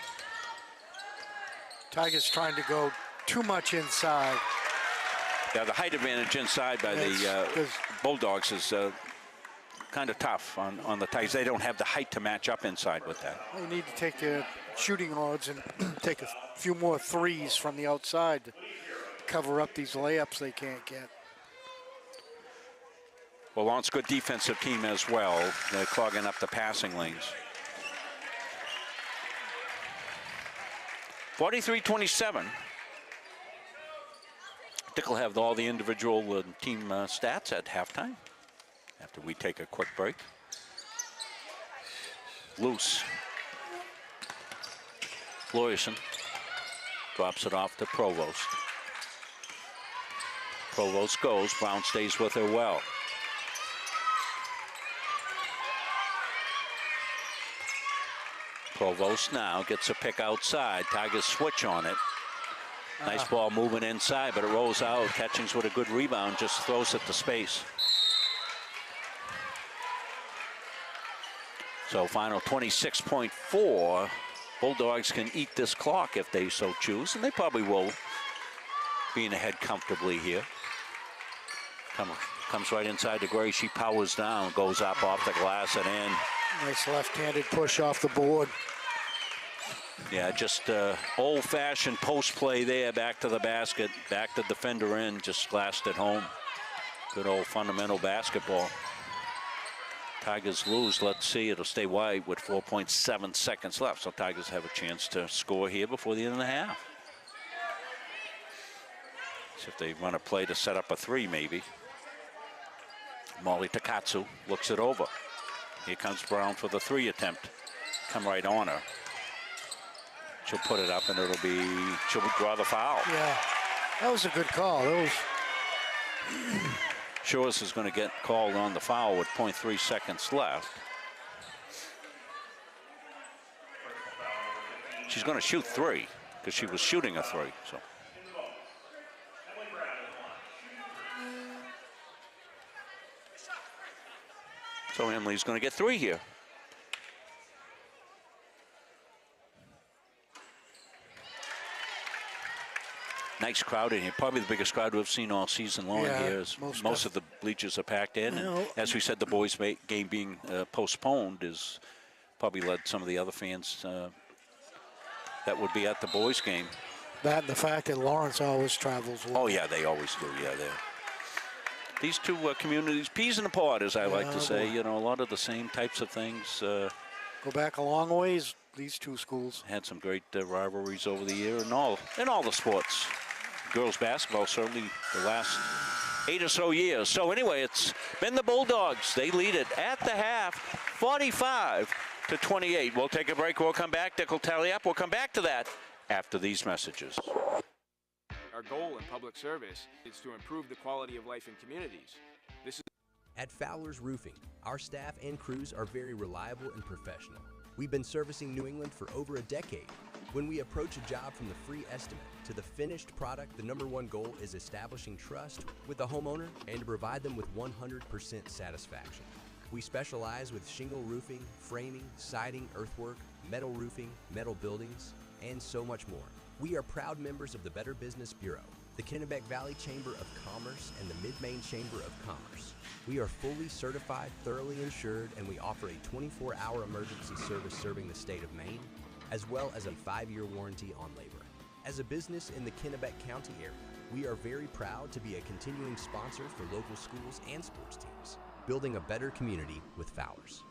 Tigers trying to go too much inside. Yeah, the height advantage inside by the Bulldogs is kind of tough on the Tigers. They don't have the height to match up inside with that. They need to take their shooting odds and take a few more threes from the outside to cover up these layups they can't get. Well, Lawrence, good defensive team as well. They're clogging up the passing lanes. 43-27. Dick will have all the individual team stats at halftime after we take a quick break. Loose. Floyerson drops it off to Provost. Provost goes. Brown stays with her well. Provost now gets a pick outside. Tigers switch on it. Nice ball moving inside, but it rolls out. Catchings with a good rebound, just throws it to space. So final 26.4. Bulldogs can eat this clock if they so choose, and they probably will, being ahead comfortably here. Comes right inside to Gray. She powers down, goes up off the glass and in. Nice left-handed push off the board. Yeah, just old-fashioned post play there, back to the basket, back the defender in, just glassed it home. Good old fundamental basketball. Tigers lose. Let's see, it'll stay wide with 4.7 seconds left, so Tigers have a chance to score here before the end of the half. So if they run a play to set up a three, maybe. Molly Takatsu looks it over. Here comes Brown for the three attempt. Come right on her. She'll put it up, and she'll draw the foul. Yeah, that was a good call. Shores is going to get called on the foul with 0.3 seconds left. She's going to shoot three because she was shooting a three. So Emily's going to get three here. Nice crowd in here. Probably the biggest crowd we've seen all season long here. Most of the bleachers are packed in. And as we said, the boys' game being postponed has probably led some of the other fans that would be at the boys' game. That and the fact that Lawrence always travels with. Oh, yeah, they always do. Yeah, these two communities, peas in a pod, as I like to say. You know, a lot of the same types of things. Go back a long ways, these two schools. Had some great rivalries over the year in all the sports. Girls basketball, certainly the last 8 or so years. So anyway, it's been the Bulldogs. They lead it at the half, 45-28. We'll take a break. We'll come back. Dick will tally up. We'll come back to that after these messages. Our goal in public service is to improve the quality of life in communities. At Fowler's Roofing, our staff and crews are very reliable and professional. We've been servicing New England for over a decade. When we approach a job from the free estimate to the finished product, the #1 goal is establishing trust with the homeowner and to provide them with 100% satisfaction. We specialize with shingle roofing, framing, siding, earthwork, metal roofing, metal buildings, and so much more. We are proud members of the Better Business Bureau, the Kennebec Valley Chamber of Commerce, and the Mid-Maine Chamber of Commerce. We are fully certified, thoroughly insured, and we offer a 24-hour emergency service serving the state of Maine, as well as a 5-year warranty on labor. As a business in the Kennebec County area, we are very proud to be a continuing sponsor for local schools and sports teams, building a better community with Fowler's.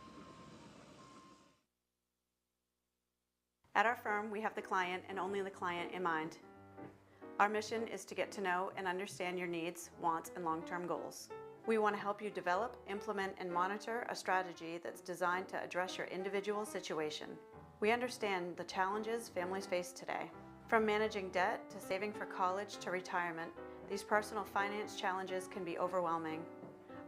At our firm, we have the client and only the client in mind. Our mission is to get to know and understand your needs, wants, and long-term goals. We want to help you develop, implement, and monitor a strategy that's designed to address your individual situation. We understand the challenges families face today. From managing debt to saving for college to retirement, these personal finance challenges can be overwhelming.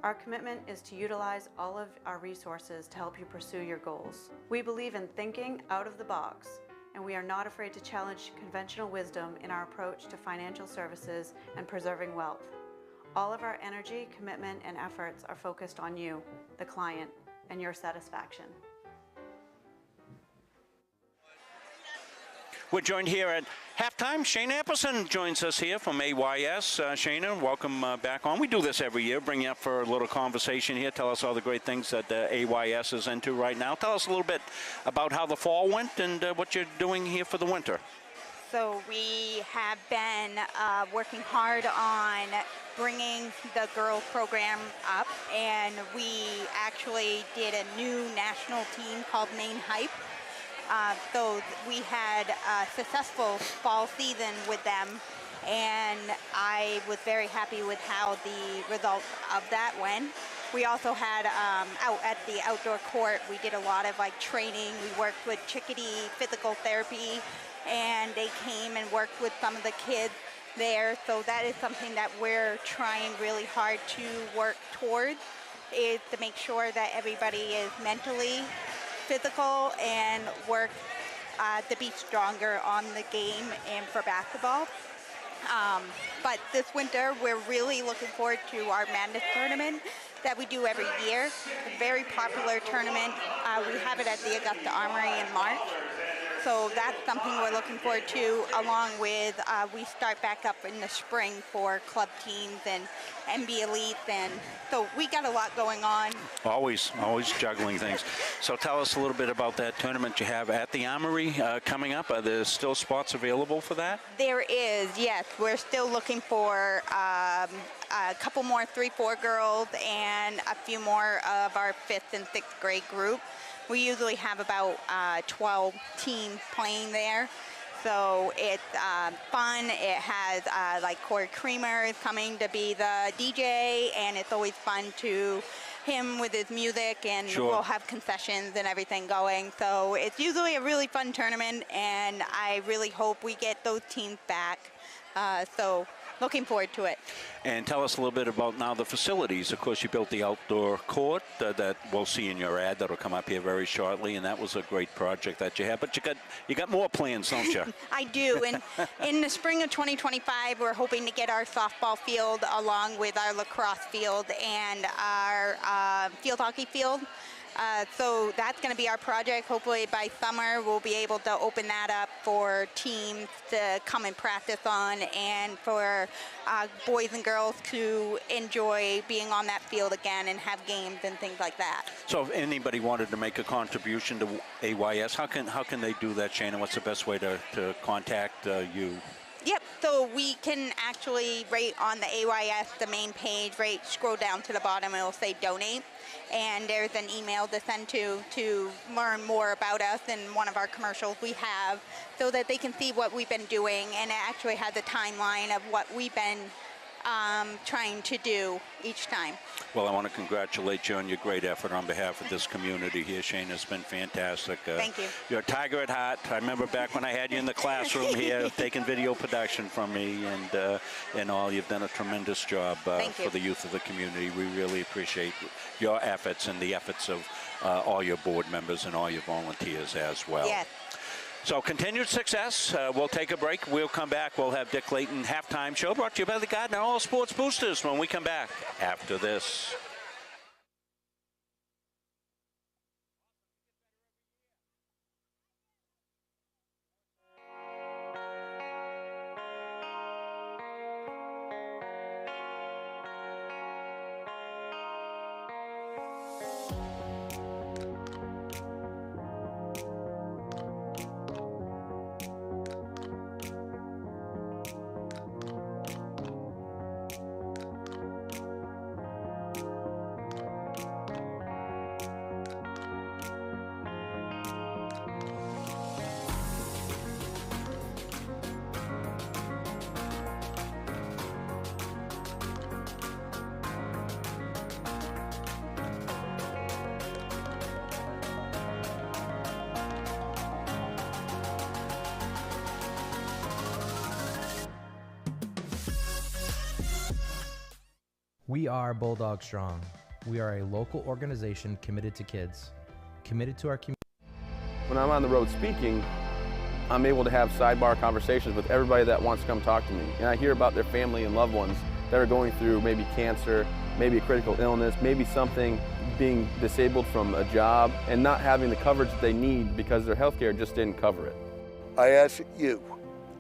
Our commitment is to utilize all of our resources to help you pursue your goals. We believe in thinking out of the box, and we are not afraid to challenge conventional wisdom in our approach to financial services and preserving wealth. All of our energy, commitment, and efforts are focused on you, the client, and your satisfaction. We're joined here at halftime. Shana Epperson joins us here from AYS. Shana, welcome back on. We do this every year, bring you up for a little conversation here. Tell us all the great things that AYS is into right now. Tell us a little bit about how the fall went and what you're doing here for the winter. So we have been working hard on bringing the girls program up, and we actually did a new national team called Maine Hype. So we had a successful fall season with them, and I was very happy with how the result of that went. We also had out at the outdoor court, we did a lot of like training. We worked with Chickadee Physical Therapy, and they came and worked with some of the kids there. So that is something that we're trying really hard to work towards, is to make sure that everybody is mentally physical and work to be stronger on the game and for basketball. But this winter, we're really looking forward to our Madness tournament that we do every year. A very popular tournament. We have it at the Augusta Armory in March. So that's something we're looking forward to, along with we start back up in the spring for club teams and MB Elites, and so we got a lot going on. Always juggling things. So tell us a little bit about that tournament you have at the Armory coming up. Are there still spots available for that? There is, yes. We're still looking for a couple more 3-4 girls and a few more of our 5th and 6th grade group. We usually have about 12 teams playing there. So it's fun. It has like Corey Creamer is coming to be the DJ, and it's always fun to him with his music, and we'll have concessions and everything going. So it's usually a really fun tournament, and I really hope we get those teams back. So looking forward to it. And tell us a little bit about now the facilities. Of course, you built the outdoor court that we'll see in your ad that'll come up here very shortly, and that was a great project that you had. But you got more plans, don't you? I do. And in the spring of 2025, we're hoping to get our softball field along with our lacrosse field and our field hockey field. So that's going to be our project. Hopefully by summer we'll be able to open that up for teams to come and practice on, and for boys and girls to enjoy being on that field again and have games and things like that. So if anybody wanted to make a contribution to AYS, how can they do that, Shannon? What's the best way to contact you? Yep, so we can actually, right on the AYS, the main page, right, scroll down to the bottom, it'll say donate. And there's an email to send to learn more about us and one of our commercials we have, so that they can see what we've been doing, and it actually has a timeline of what we've been trying to do each time. Well, I want to congratulate you on your great effort on behalf of this community here, Shane. It's been fantastic. Thank you. You're a tiger at heart. I remember back when I had you in the classroom here taking video production from me and all. You've done a tremendous job for the youth of the community. We really appreciate your efforts and the efforts of all your board members and all your volunteers as well. Yes. So continued success. We'll take a break. We'll come back. We'll have Dick Layton halftime show brought to you by the Gardiner All Sports Boosters when we come back after this. We are Bulldog Strong. We are a local organization committed to kids, committed to our community. When I'm on the road speaking, I'm able to have sidebar conversations with everybody that wants to come talk to me. And I hear about their family and loved ones that are going through maybe cancer, maybe a critical illness, maybe something, being disabled from a job and not having the coverage that they need because their health care just didn't cover it. I ask that you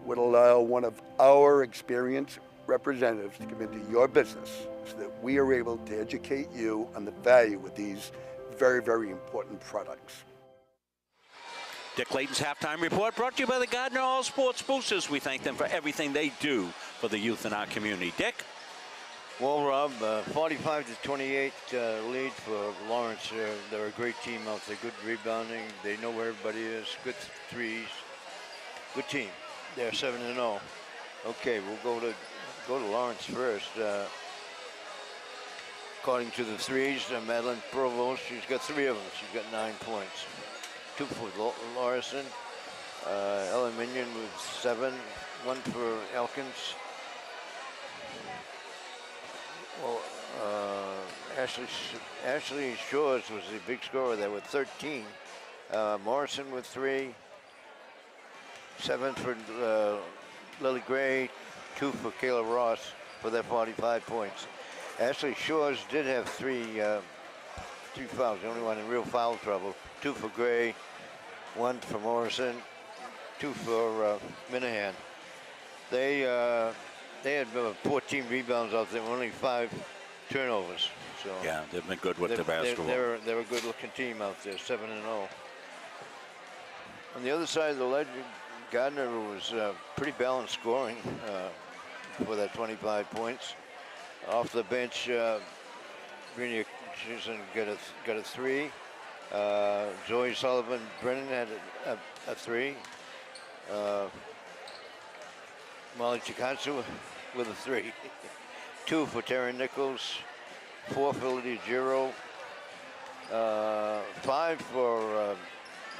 would allow one of our experienced representatives to come into your business so that we are able to educate you on the value of these very, very important products. Dick Layton's halftime report brought to you by the Gardiner All Sports Boosters. We thank them for everything they do for the youth in our community. Dick? Well, Rob, 45-28 lead for Lawrence. They're a great team out there. Good rebounding. They know where everybody is. Good threes. Good team. They're 7-0. Okay, we'll go to Lawrence first. According to the threes, Madeline Provost, she's got 3 of them. She's got 9 points. 2 for Larson. Ellen Minion with 7. 1 for Elkins. Well, Ashley Shores was the big scorer there with 13. Morrison with 3. 7 for Lily Gray. 2 for Kayla Ross for their 45 points. Ashley Shores did have 3 fouls, the only one in real foul trouble. 2 for Gray, 1 for Morrison, 2 for Minahan. They had 14 rebounds out there, only 5 turnovers. So yeah, they've been good with the basketball. They're a good-looking team out there, 7-0. On the other side of the ledger, Gardiner was pretty balanced scoring for that 25 points. Off the bench, Brina Susan got a 3. Zoe Sullivan Brennan had a 3. Molly Chikatsu with a 3. 2 for Terry Nichols. 4 for Lydia Giro. 5 for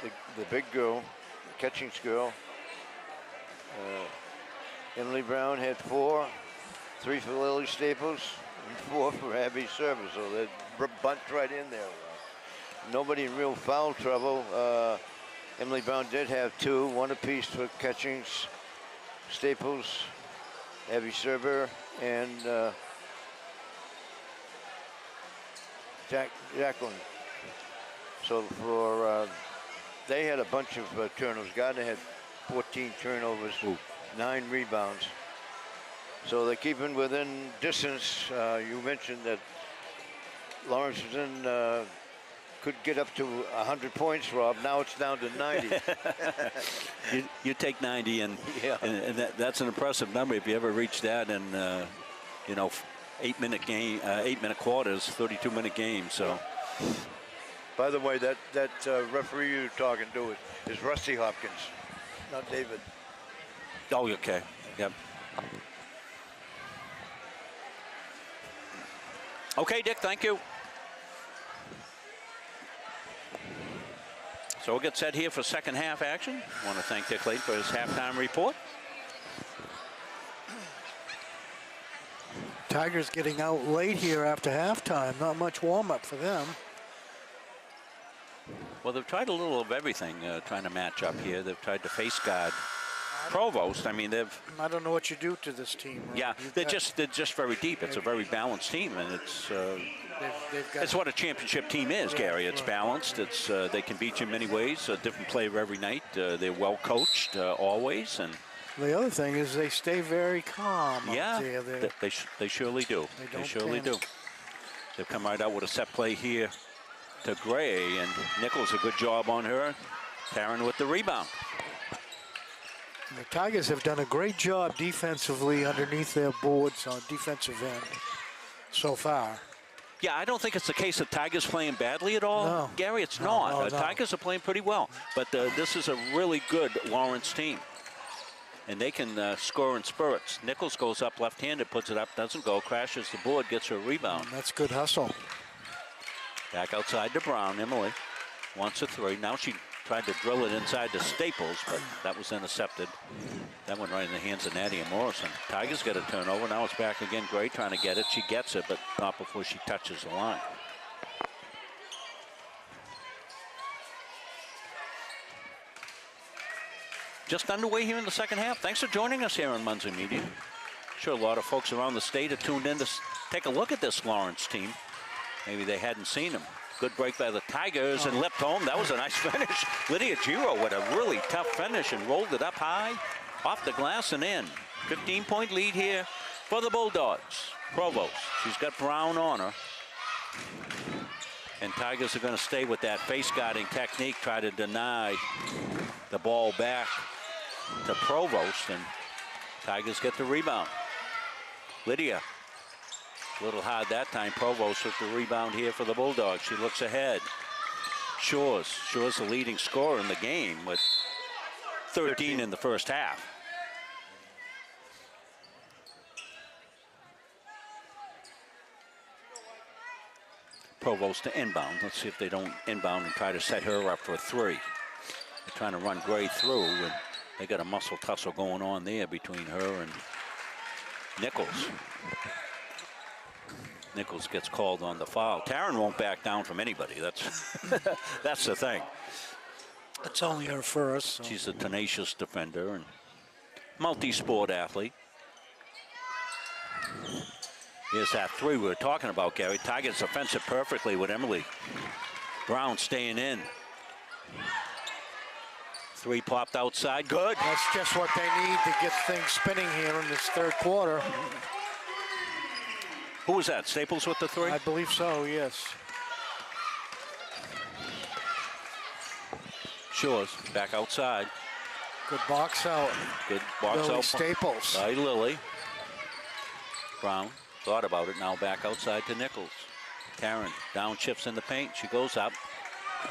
the big girl, the Catchings girl. Emily Brown had 4. 3 for Lily Staples, and 4 for Abby Server. So they're bunched right in there. Nobody in real foul trouble. Emily Brown did have 2, 1 apiece for Catchings, Staples, Abby Server, and Jacqueline. So for they had a bunch of turnovers. Gardner had 14 turnovers, 9 rebounds. So they're keeping within distance. You mentioned that Lawrence was in, could get up to 100 points, Rob. Now it's down to 90. you take 90, and that's an impressive number. If you ever reach that in, 8-minute quarters, 32-minute games. So, by the way, that referee you're talking to is Rusty Hopkins, not David. Oh, okay. Yep. Okay, Dick, thank you. So we'll get set here for second half action. I want to thank Dick Layton for his halftime report. Tigers getting out late here after halftime. Not much warm-up for them. Well, they've tried a little of everything, trying to match up here. They've tried to face guard Provost. I mean, I don't know what you do to this team. Right? Yeah, they're just very deep. It's a very balanced team, and it's what a championship team is, Gary. It's balanced. It's they can beat you in many ways. A different player every night. They're well coached always, and the other thing is they stay very calm. Yeah, out there. they surely do. They surely do. They've come right out with a set play here to Gray, and Nichols a good job on her. Taryn with the rebound. The Tigers have done a great job defensively underneath their boards on defensive end so far. Yeah, I don't think it's the case that Tigers playing badly at all. No. Gary, it's not. Tigers are playing pretty well, but this is a really good Lawrence team. And they can score in spurts. Nichols goes up left-handed, puts it up, doesn't go, crashes the board, gets her a rebound. That's good hustle. Back outside to Brown. Emily wants a 3. Now she tried to drill it inside to Staples, but that was intercepted. That went right in the hands of Nadia Morrison. Tigers get a turnover. Now it's back again. Gray trying to get it. She gets it, but not before she touches the line. Just underway here in the second half. Thanks for joining us here on Muncie Media. Sure, a lot of folks around the state are tuned in to take a look at this Lawrence team. Maybe they hadn't seen them. Good break by the Tigers and leapt home. That was a nice finish. Lydia Giro with a really tough finish and rolled it up high, off the glass and in. 15-point lead here for the Bulldogs. Provost, she's got Brown on her. And Tigers are going to stay with that face guarding technique, try to deny the ball back to Provost, and Tigers get the rebound. Lydia. A little hard that time. Provost with the rebound here for the Bulldogs. She looks ahead. Shores the leading scorer in the game with 13 in the first half. Provost to inbound. Let's see if they don't inbound and try to set her up for a three. They're trying to run Gray through, and they got a muscle tussle going on there between her and Nichols. Nichols gets called on the foul. Taryn won't back down from anybody. That's that's the thing. It's only her first. So. She's a tenacious defender and multi-sport athlete. Here's that three we were talking about, Gary. Tigers offensive perfectly with Emily. Brown staying in. Three popped outside. Good. That's just what they need to get things spinning here in this third quarter. Who was that? Staples with the three? I believe so, yes. Shores back outside. Good box out. Good box Lily out. Staples. By Lily. Brown thought about it. Now back outside to Nichols. Taryn down, chips in the paint. She goes up.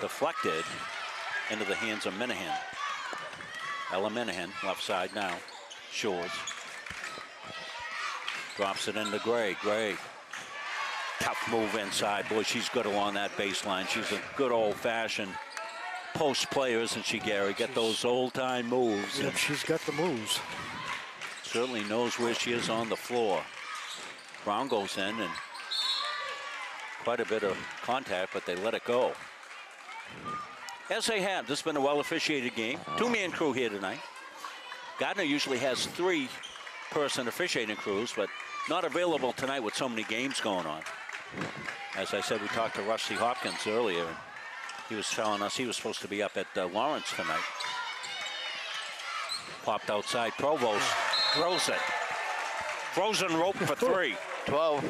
Deflected into the hands of Minahan. Ella Minahan, left side now. Shores. Drops it into Gray. Gray. Tough move inside. Boy, she's good along that baseline. She's a good old-fashioned post player, isn't she, Gary? Get those old-time moves. Yep, she's got the moves. Certainly knows where she is on the floor. Brown goes in and quite a bit of contact, but they let it go. As they have, this has been a well-officiated game. Two-man crew here tonight. Gardiner usually has three-person officiating crews, but not available tonight with so many games going on. As I said, we talked to Rusty Hopkins earlier, and he was telling us he was supposed to be up at Lawrence tonight. Popped outside. Provost throws it. Frozen rope for three. 12.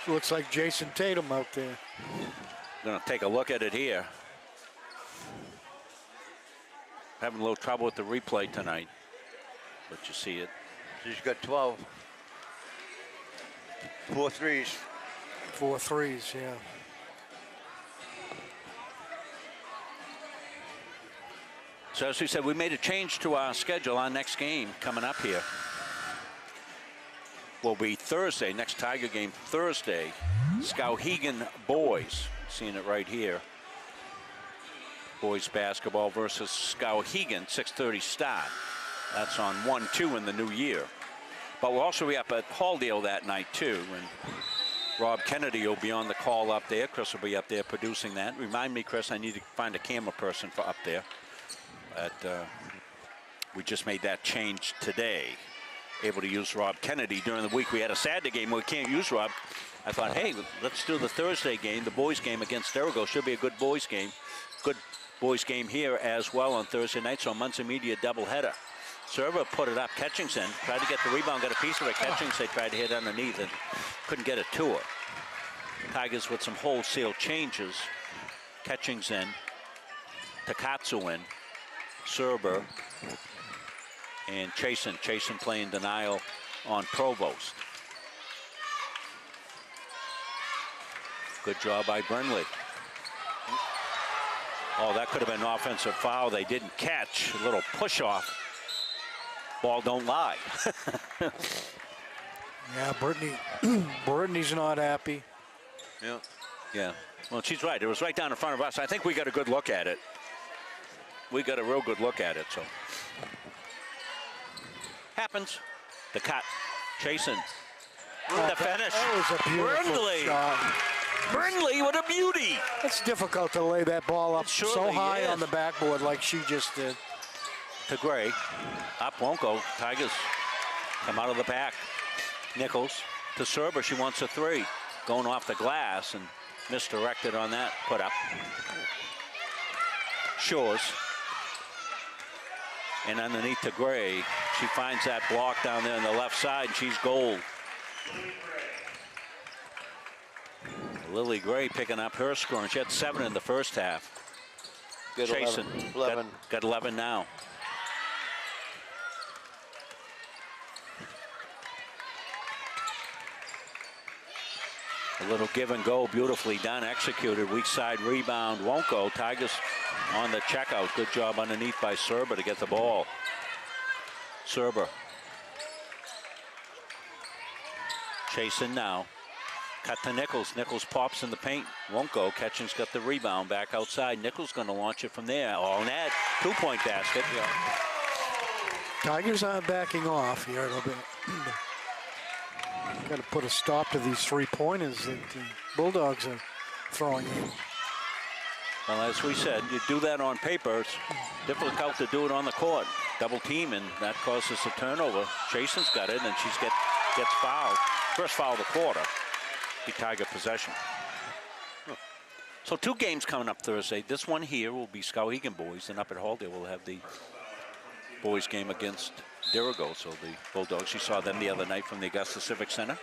Looks like Jason Tatum out there. Gonna take a look at it here. Having a little trouble with the replay tonight, but you see it. She's got 12. 4 threes. 4 threes, yeah. So as we said, we made a change to our schedule. Our next game coming up here will be Thursday. Next Tiger game Thursday. Skowhegan boys. Seeing it right here. Boys basketball versus Skowhegan, 6:30 start. That's on 1-2 in the new year. But we'll also be up at Halldale that night too. And Rob Kennedy will be on the call up there. Chris will be up there producing that. Remind me, Chris, I need to find a camera person for up there. We just made that change today. Able to use Rob Kennedy during the week. We had a Saturday game where we can't use Rob. I thought, hey, let's do the Thursday game, the boys game against Derigo. Should be a good boys game. Good boys game here as well on Thursday night. So Munson Media doubleheader. Server put it up. Catchington tried to get the rebound, got a piece of it. Catchington tried to hit underneath and couldn't get it to her. Tigers with some wholesale changes. Catchington, Takatsu in, Serber, and Chasen. Chasen playing denial on Provost. Good job by Burnley. Oh, that could have been an offensive foul. They didn't catch. A little push off. Ball don't lie. Yeah, Brittany's not happy. Yeah. Yeah. Well, she's right. It was right down in front of us. I think we got a good look at it. We got a real good look at it. So happens. The cut. Chasen. The finish. That was a beautiful Brindley. shot. Brindley, what a beauty. It's difficult to lay that ball up so high on the backboard like she just did. To Gray. Up won't go. Tigers come out of the back. Nichols to Serber. She wants a three. Going off the glass and misdirected on that. Put up. Shores. And underneath to Gray. She finds that block down there on the left side, and she's gold. Lily Gray picking up her score, and she had 7 in the first half. Good. Chasen 11. Got 11 now. A little give and go, beautifully done, executed. Weak side rebound won't go. Tigers on the checkout. Good job underneath by Serber to get the ball. Serber. Chasing now. Cut to Nichols. Nichols pops in the paint. Won't go. Ketchen's got the rebound back outside. Nichols going to launch it from there. All net. 2-point basket. Yeah. Tigers aren't backing off here a little bit. Got to put a stop to these 3-pointers that the Bulldogs are throwing in. Well, as we said, you do that on paper. It's difficult to do it on the court. Double team, and that causes a turnover. Jason's got it, and she gets fouled. First foul of the quarter. Be Tiger possession. So 2 games coming up Thursday. This one here will be Skowhegan boys, and up at Halldale we'll have the boys game against Dirigo. So the Bulldogs, you saw them the other night from the Augusta Civic Center.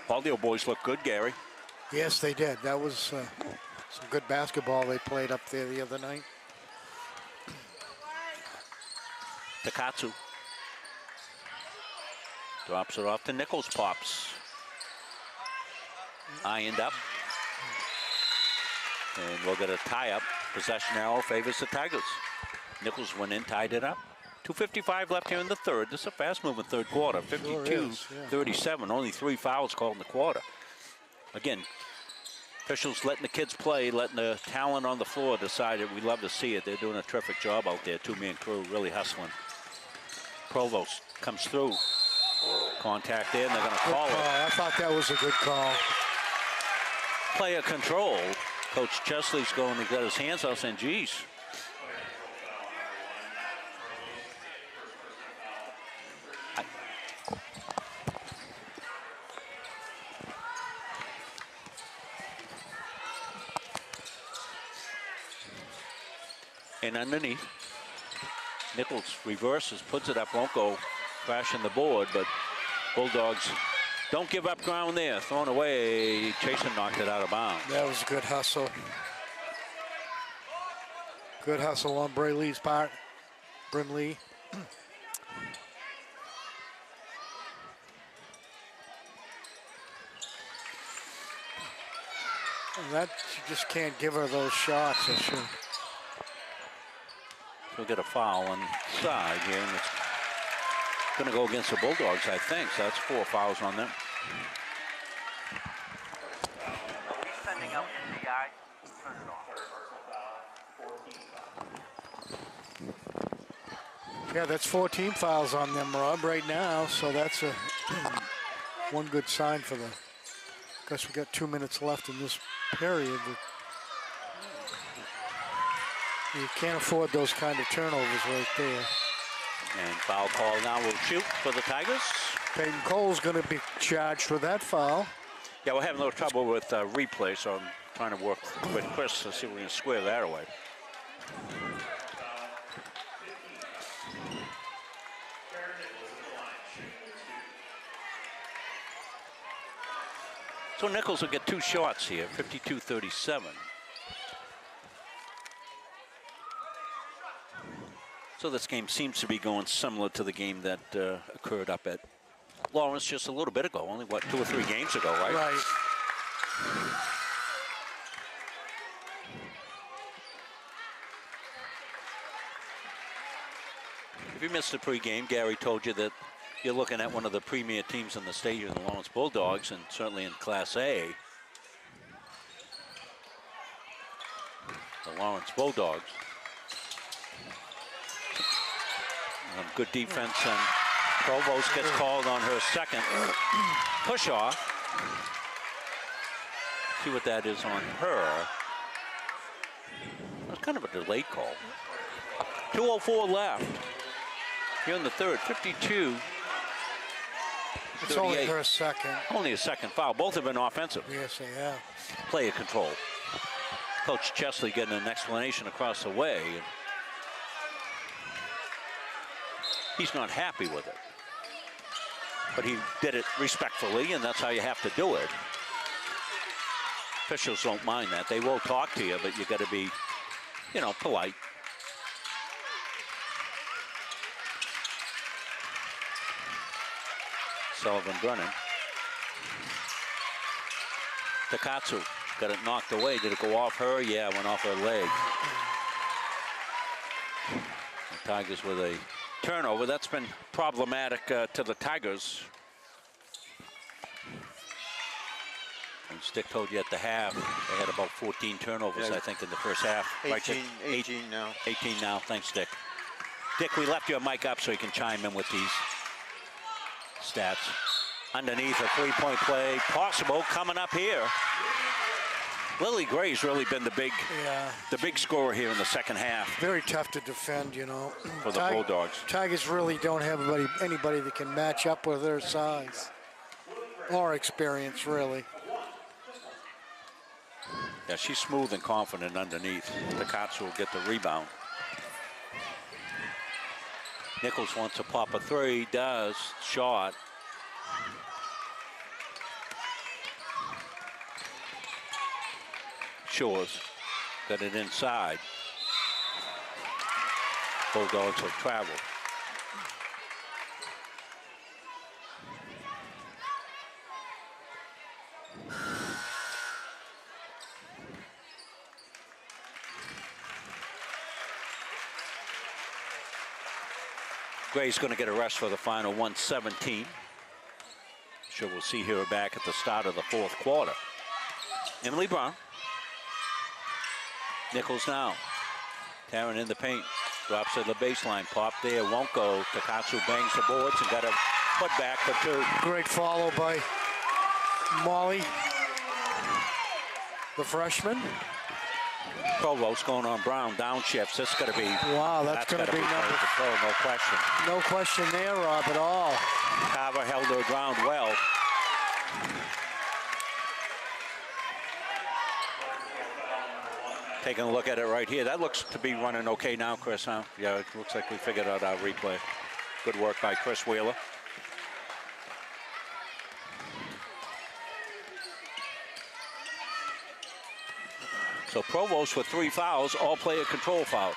Halldale boys look good, Gary. Yes, they did. That was some good basketball they played up there the other night. Takatsu drops it off to Nichols. Pops. Ironed up. And we'll get a tie-up. Possession arrow favors the Tigers. Nichols went in, tied it up. 2:55 left here in the third. This is a fast-moving third quarter. 52-37. Only 3 fouls called in the quarter. Again, officials letting the kids play, letting the talent on the floor decide it. We love to see it. They're doing a terrific job out there. 2-man crew, really hustling. Provost comes through. Contact there, and they're going to call it. I thought that was a good call. Player control. Coach Chesley's going to get his hands out saying, geez. And underneath, Nichols reverses, puts it up, won't go, crashing the board, but Bulldogs don't give up ground there. Thrown away, Chasen knocked it out of bounds. That was a good hustle. Good hustle on Bray Lee's part. Brim Lee. And that, you just can't give her those shots. We'll get a foul on the side here, and it's going to go against the Bulldogs, I think. So that's 4 fouls on them. Sending out NCI. Turn it off. Yeah, that's 14 fouls on them, Rob, right now. So that's a one good sign for them. Guess we got 2 minutes left in this period. You can't afford those kind of turnovers right there. And foul call now will shoot for the Tigers. Peyton Cole's going to be charged with that foul. Yeah, we're having a little trouble with replay, so I'm trying to work with Chris to see if we can square that away. So Nichols will get 2 shots here, 52-37. So this game seems to be going similar to the game that occurred up at Lawrence just a little bit ago. Only, what, 2 or 3 games ago, right? Right. If you missed the pregame, Gary told you that you're looking at one of the premier teams in the state here, the Lawrence Bulldogs, and certainly in Class A. The Lawrence Bulldogs. Good defense, and Provost gets called on her second push-off. See what that is on her. That's kind of a delayed call. 2:04 left. Here in the third, 52. It's only her second. Only a second foul. Both have been offensive. Yes, they have. Player control. Coach Chesley getting an explanation across the way. He's not happy with it. But he did it respectfully, and that's how you have to do it. Officials don't mind that. They will talk to you, but you got to be, you know, polite. Sullivan Brennan. Takatsu got it knocked away. Did it go off her? Yeah, it went off her leg. The Tigers with a turnover. That's been problematic to the Tigers. And Stick told you at the half, they had about 14 turnovers, I think, in the first half. 18 now. 18 now. Thanks, Dick. Dick, we left your mic up so you can chime in with these stats. Underneath a three-point play, possible, coming up here. Lily Gray's really been the big scorer here in the second half. Very tough to defend, you know. For the Bulldogs. Tigers really don't have anybody that can match up with their size or experience, really. Yeah, she's smooth and confident underneath. Takatsu will get the rebound. Nichols wants to pop a three, does, shot. Shores got it inside. Bulldogs will travel. Gray's going to get a rest for the final 117. Sure, we'll see her back at the start of the fourth quarter. Emily Brown. Nichols now. Taryn in the paint. Drops at the baseline. Pop there. Won't go. Takatsu bangs the boards and got a put back for two. Great follow by Molly, the freshman. Provost going on Brown. Downshifts. This is going to be. Wow, that's going to be number. No question. No question there, Rob, at all. Carver held her ground well. Taking a look at it right here. That looks to be running okay now, Chris, huh? Yeah, it looks like we figured out our replay. Good work by Chris Wheeler. So Provost with 3 fouls, all player control fouls.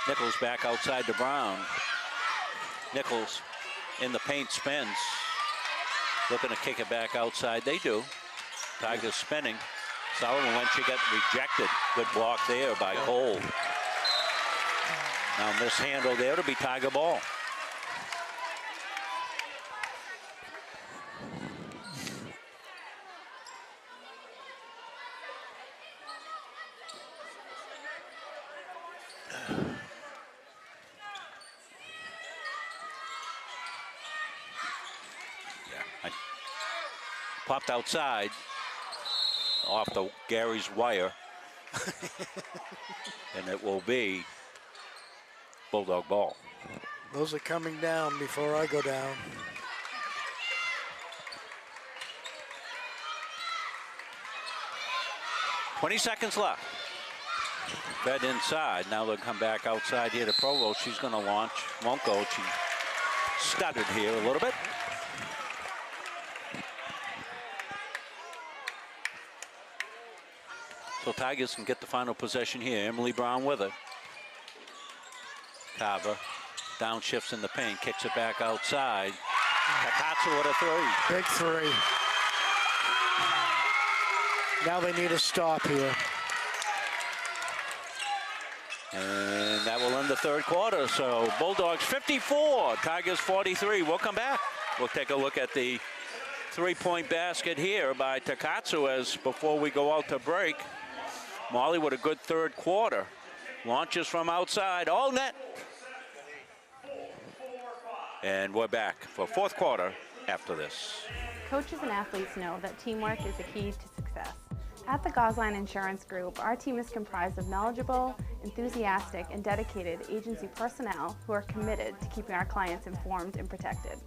Nichols back outside to Brown. Nichols in the paint, spins. Looking to kick it back outside. They do. Tigers spinning. Sullivan when she got rejected. Good block there by Cole. Now mishandled there to be Tiger ball. Popped outside off the Gary's wire. And it will be Bulldog ball. Those are coming down before I go down. $20 seconds left. Fed inside. Now they'll come back outside here to Provost. She's going to launch. Won't go. She stuttered here a little bit. So Tigers can get the final possession here. Emily Brown with it. Carver downshifts in the paint, kicks it back outside. Takatsu with a three. Big three. Now they need a stop here. And that will end the third quarter. So Bulldogs 54, Tigers 43. We'll come back. We'll take a look at the three-point basket here by Takatsu as before we go out to break. Molly with a good third quarter. Launches from outside, all net. And we're back for fourth quarter after this. Coaches and athletes know that teamwork is the key to success. At the Gosline Insurance Group, our team is comprised of knowledgeable, enthusiastic, and dedicated agency personnel who are committed to keeping our clients informed and protected.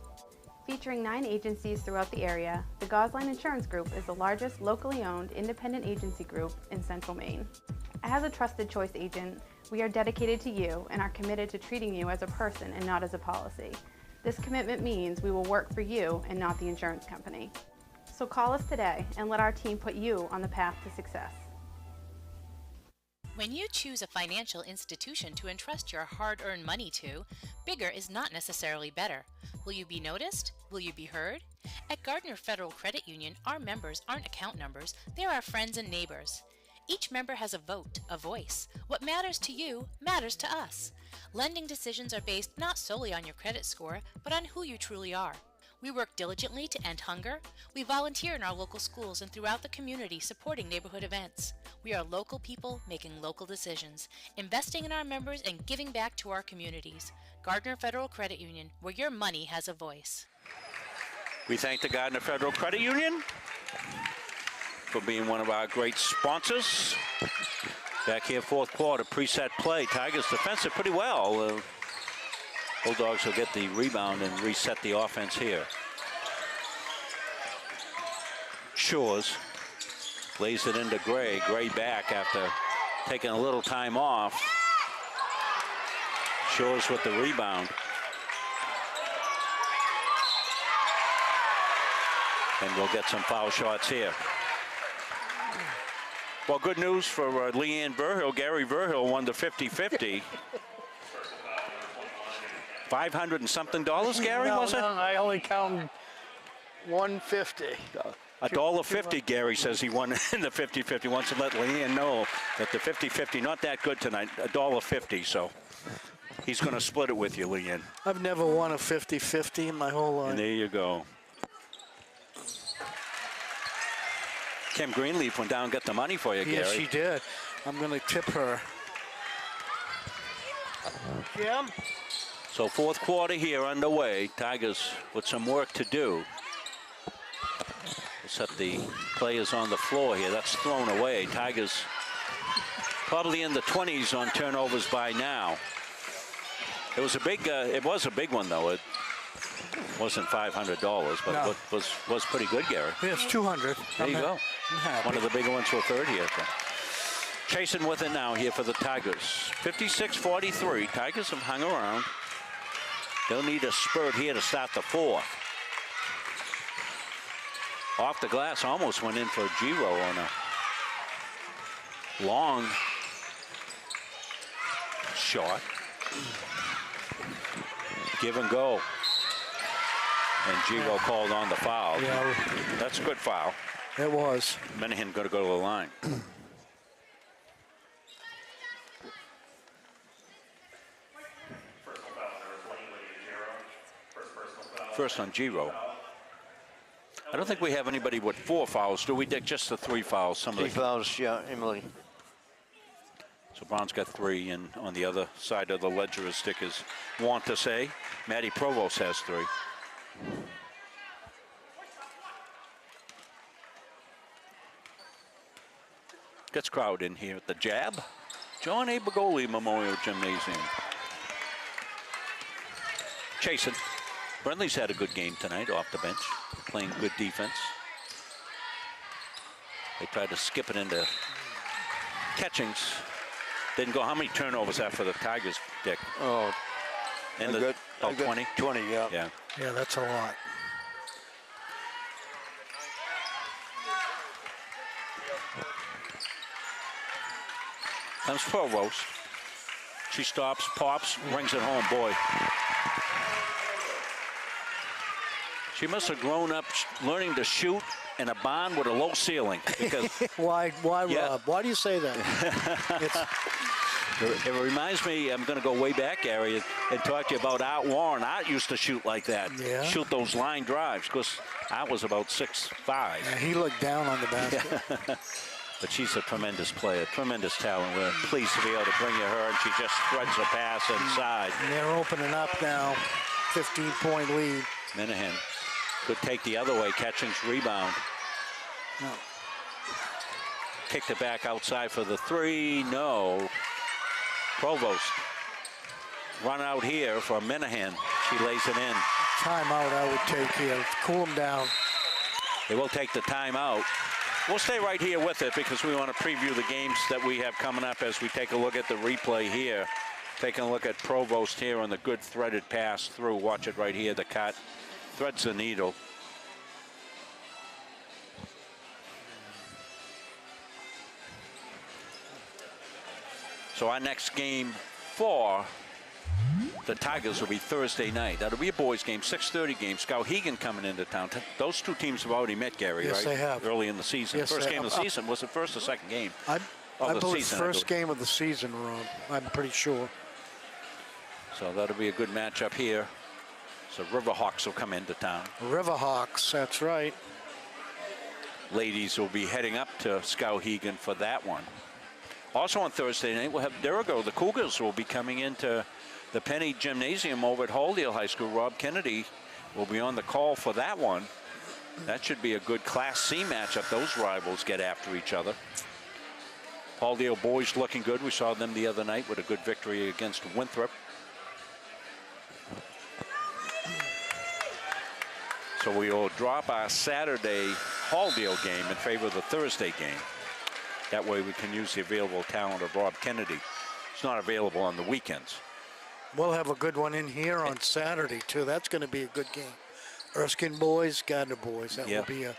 Featuring 9 agencies throughout the area, the Gosline Insurance Group is the largest locally owned independent agency group in Central Maine. As a trusted choice agent, we are dedicated to you and are committed to treating you as a person and not as a policy. This commitment means we will work for you and not the insurance company. So call us today and let our team put you on the path to success. When you choose a financial institution to entrust your hard-earned money to, bigger is not necessarily better. Will you be noticed? Will you be heard? At Gardiner Federal Credit Union, our members aren't account numbers, they're our friends and neighbors. Each member has a vote, a voice. What matters to you matters to us. Lending decisions are based not solely on your credit score, but on who you truly are. We work diligently to end hunger. We volunteer in our local schools and throughout the community supporting neighborhood events. We are local people making local decisions, investing in our members and giving back to our communities. Gardiner Federal Credit Union, where your money has a voice. We thank the Gardiner Federal Credit Union for being one of our great sponsors. Back here, fourth quarter, preset play. Tigers defensive pretty well. Bulldogs will get the rebound and reset the offense here. Shores lays it into Gray. Gray back after taking a little time off. Shores with the rebound. And we'll get some foul shots here. Well, good news for Leanne Verhill. Gary Verhill won the 50-50. $500 and something, Gary, was it? No, I only counted 150. $1.50, Gary says he won in the 50-50. Wants to let Leanne know that the 50-50 not that good tonight. $1.50, so he's going to split it with you, Leanne. I've never won a 50-50 in my whole life. And there you go. Kim Greenleaf went down and got the money for you, Gary. Yes, she did. I'm going to tip her. Kim? So fourth quarter here underway. Tigers with some work to do. We'll set the players on the floor here. That's thrown away. Tigers probably in the 20s on turnovers by now. It was a big one though. It wasn't $500, but no. was pretty good, Gary. Yes, 200. There you go. One of the bigger ones for third here. So. Chasing with it now here for the Tigers. 56-43. Tigers have hung around. They'll need a spurt here to start the fourth. Off the glass, almost went in for a Giro on a long shot. Give and go. And Giro called on the foul. Yeah. That's a good foul. It was. Menahan got to go to the line. First on Giro. I don't think we have anybody with 4 fouls, do we, Dick? Just the 3 fouls. 3 fouls, yeah, Emily. So Brown's got 3, and on the other side of the ledger, as Dick is want to say, Maddie Provost has 3. Gets crowd in here at the Jab. John A. Bagoli Memorial Gymnasium. Chasing. Brentley's had a good game tonight off the bench, playing good defense. They tried to skip it into Catchings. Didn't go. How many turnovers after the Tigers, Dick? Oh, in the 20? 20, yeah. Yeah. Yeah, that's a lot. Comes Provost. She stops, pops, brings it home. Boy. She must have grown up learning to shoot in a barn with a low ceiling. Because why, yeah. Rob? Why do you say that? It reminds me, I'm going to go way back, Gary, and talk to you about Art Warren. Art used to shoot like that. Yeah. Shoot those line drives, because Art was about 6'5". Yeah, he looked down on the basket. Yeah. But she's a tremendous player, tremendous talent. We're pleased to be able to bring you her, and she just threads a pass inside. And they're opening up now, 15-point lead. Menahan could take the other way, Catchings rebound. No. Kicked it back outside for the 3, no. Provost, run out here for Menahan. She lays it in. Timeout I would take here, cool them down. They will take the timeout. We'll stay right here with it because we want to preview the games that we have coming up as we take a look at the replay here. Taking a look at Provost here on the good threaded pass through. Watch it right here, the cut. Threads the needle. So our next game for the Tigers will be Thursday night. That'll be a boys game, 6:30 game. Skowhegan coming into town. Those two teams have already met, Gary, yes, right? They have. Early in the season. Yes, first game of the season. Was it first or second game? I believe first game of the season, Ron. I'm pretty sure. So that'll be a good matchup here. So Riverhawks will come into town. Riverhawks, that's right. Ladies will be heading up to Skowhegan for that one. Also on Thursday night, we'll have Dirigo. The Cougars will be coming into the Penny Gymnasium over at Halldale High School. Rob Kennedy will be on the call for that one. That should be a good Class C matchup. Those rivals get after each other. Halldale boys looking good. We saw them the other night with a good victory against Winthrop. So we will drop our Saturday Halldale game in favor of the Thursday game. That way we can use the available talent of Rob Kennedy. It's not available on the weekends. We'll have a good one in here on Saturday, too. That's going to be a good game. Erskine boys, Gardiner boys. That will be a...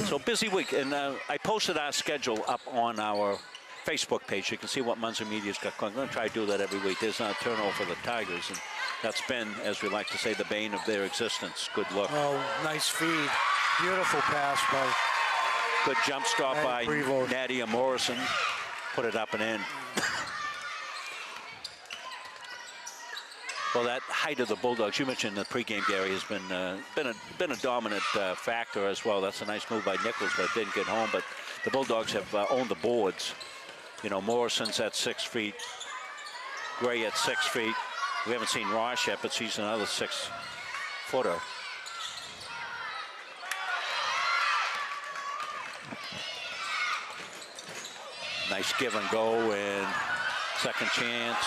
So busy week. And I posted our schedule up on our Facebook page. You can see what Munson Media's got going. I'm going to try to do that every week. There's not a turnover for the Tigers. And that's been, as we like to say, the bane of their existence. Good look. Oh, nice feed. Beautiful pass by... Good jump stop by Nadia Morrison. Put it up and in. Well, that height of the Bulldogs, you mentioned the pregame, Gary, has been a dominant factor as well. That's a nice move by Nichols, but it didn't get home. But the Bulldogs have owned the boards. You know, Morrison's at 6 feet, Gray at 6 feet. We haven't seen Ross yet, but he's another 6-footer. Nice give and go, and second chance,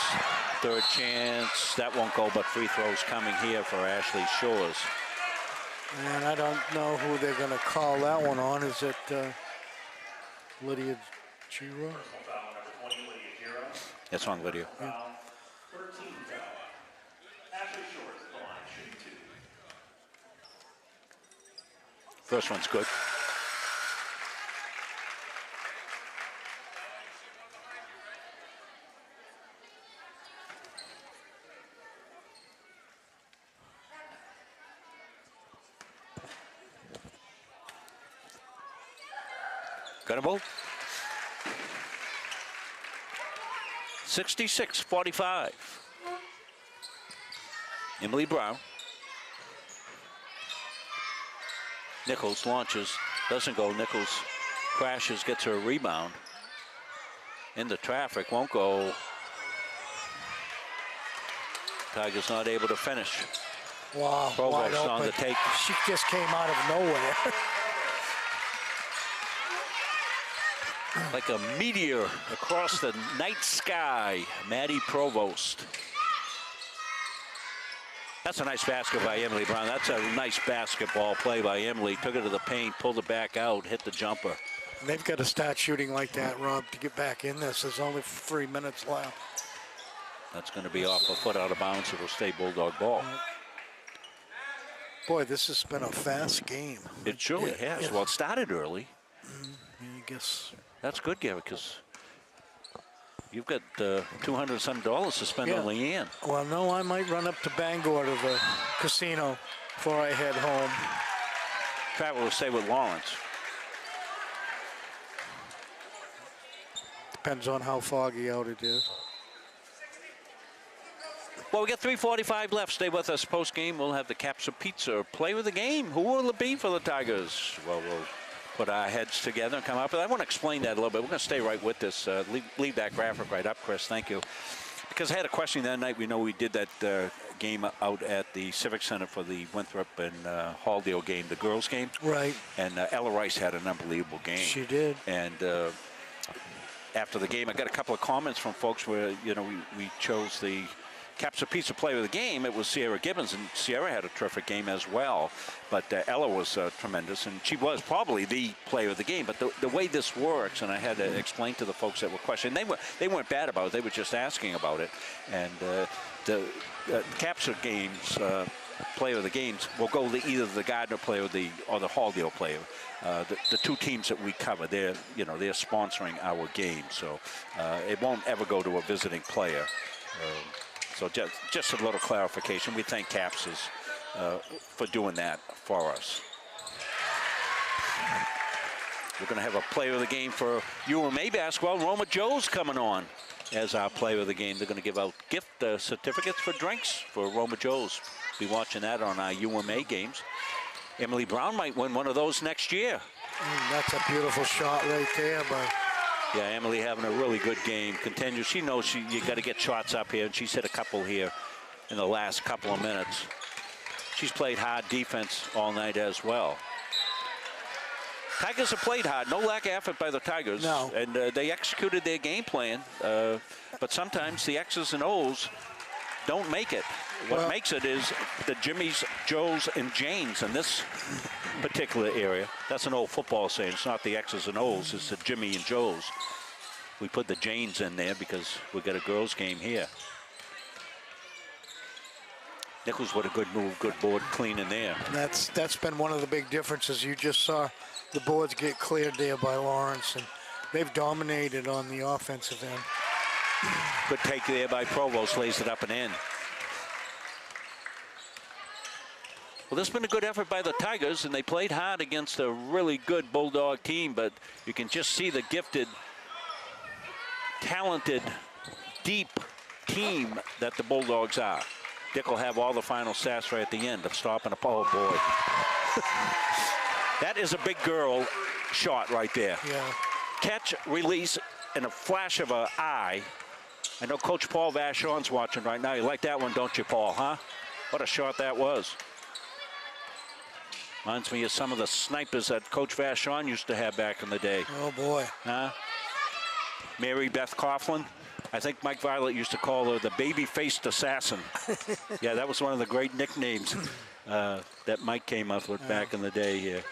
third chance. That won't go, but free throws coming here for Ashley Shores. And I don't know who they're going to call that one on. Is it Lydia Giro? It's on Lydia. Yeah. First one's good. Got a ball. 66-45. Emily Brown. Nichols launches, doesn't go. Nichols crashes, gets her rebound. Into traffic, won't go. Tigers not able to finish. Wow, Provost on the take. She just came out of nowhere. Like a meteor across the night sky. Maddie Provost. That's a nice basket by Emily Brown. That's a nice basketball play by Emily. Took it to the paint, pulled it back out, hit the jumper. And they've got to start shooting like that, Rob, to get back in this. There's only 3 minutes left. That's going to be off a foot out of bounds. It'll stay Bulldog ball. Boy, this has been a fast game. It surely has. Well, it started early. I guess. That's good, Gary, because you've got $200-some to spend on Leanne. Well, no, I might run up to Bangor to the casino before I head home. Travel will stay with Lawrence. Depends on how foggy out it is. Well, we got 3:45 left. Stay with us. Post-game, we'll have the Caps of Pizza play with the game. Who will it be for the Tigers? Well, we'll put our heads together and come up. But I want to explain that a little bit. We're going to stay right with this. Leave that graphic right up, Chris. Thank you. Because I had a question that night. We know we did that game out at the Civic Center for the Winthrop and Halldale game, the girls' game. Right. And Ella Rice had an unbelievable game. She did. And after the game, I got a couple of comments from folks where, you know, we chose the Caps of Pizza player of the game. It was Sierra Gibbons, and Sierra had a terrific game as well. But Ella was tremendous, and she was probably the player of the game. But the way this works, and I had to explain to the folks that were questioning, they weren't bad about it. They were just asking about it. And the Caps of games, player of the games, will go to either the Gardiner player or the Halldale player. The two teams that we cover, they're sponsoring our game, so it won't ever go to a visiting player. So just a little clarification. We thank Caps for doing that for us. We're going to have a player of the game for UMA basketball. Roma Joe's coming on. as our player of the game. They're going to give out gift certificates for drinks for Roma Joe's. Be watching that on our UMA games. Emily Brown might win one of those next year. That's a beautiful shot right there, but yeah, Emily having a really good game. Continues. She knows you got to get shots up here, and she's hit a couple here in the last couple of minutes. She's played hard defense all night as well. Tigers have played hard. No lack of effort by the Tigers. No. And they executed their game plan. But sometimes the X's and O's don't make it. What makes it is the Jimmys, Joes, and Janes in this particular area. That's an old football saying. It's not the X's and O's. It's the Jimmy and Joes. We put the Janes in there because we got a girls' game here. Nichols with a good move, good board clean in there. That's been one of the big differences. You just saw the boards get cleared there by Lawrence, and they've dominated on the offensive end. Good take there by Provost, lays it up and in. Well, this has been a good effort by the Tigers, and they played hard against a really good Bulldog team, but you can just see the gifted, talented, deep team that the Bulldogs are. Dick will have all the final stats right at the end of stopping a oh boy. That is a big girl shot right there. Yeah. Catch, release, and a flash of an eye. I know Coach Paul Vachon's watching right now. You like that one, don't you, Paul, huh? What a shot that was. Reminds me of some of the snipers that Coach Vachon used to have back in the day. Oh, boy. Huh? Mary Beth Coughlin. I think Mike Violet used to call her the baby-faced assassin. Yeah, that was one of the great nicknames that Mike came up with back in the day here.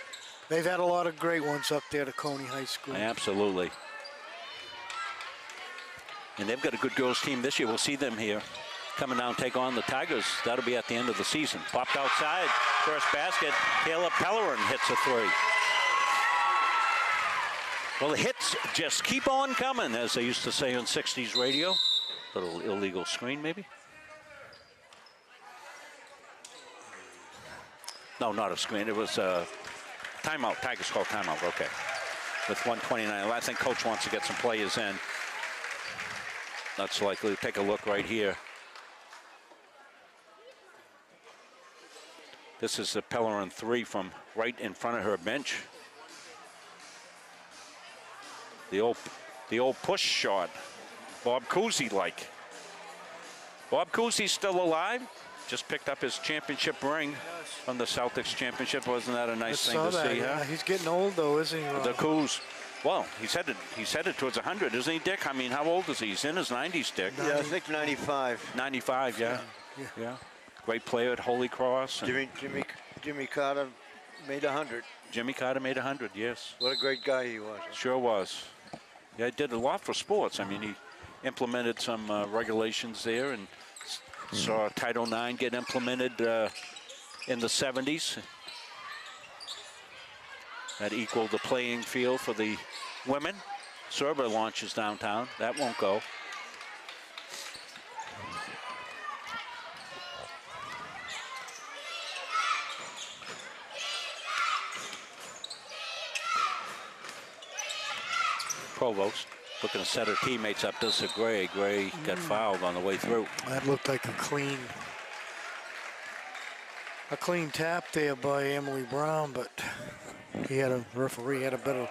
They've had a lot of great ones up there at Coney High School. Absolutely. And they've got a good girls team this year. We'll see them here coming down, take on the Tigers. That'll be at the end of the season. Popped outside, first basket. Kayla Pellerin hits a three. Well, the hits just keep on coming, as they used to say on 60s radio. Little illegal screen, maybe? No, not a screen. It was a timeout. Tigers called timeout. Okay. With 1:29. I think Coach wants to get some players in. That's likely. Take a look right here. This is the Pellerin three from right in front of her bench. The old push shot. Bob Cousy like. Bob Cousy's still alive. Just picked up his championship ring from the Celtics championship. Wasn't that a nice thing to see, huh? He's getting old though, isn't he, Rob? The Coos. Well, he's headed towards 100, isn't he, Dick? I mean, how old is he? He's in his 90s, Dick. Yeah, I think 95. 95, yeah. Yeah. Great player at Holy Cross. Jimmy Carter made 100. Jimmy Carter made 100, yes. What a great guy he was. Sure was. Yeah, he did a lot for sports. I mean, he implemented some regulations there and saw Title IX get implemented in the 70s. That equaled the playing field for the women. Serber launches downtown. That won't go. Provost looking to set her teammates up. This is Gray. Gray got fouled on the way through. That looked like a clean tap there by Emily Brown, but the referee had a better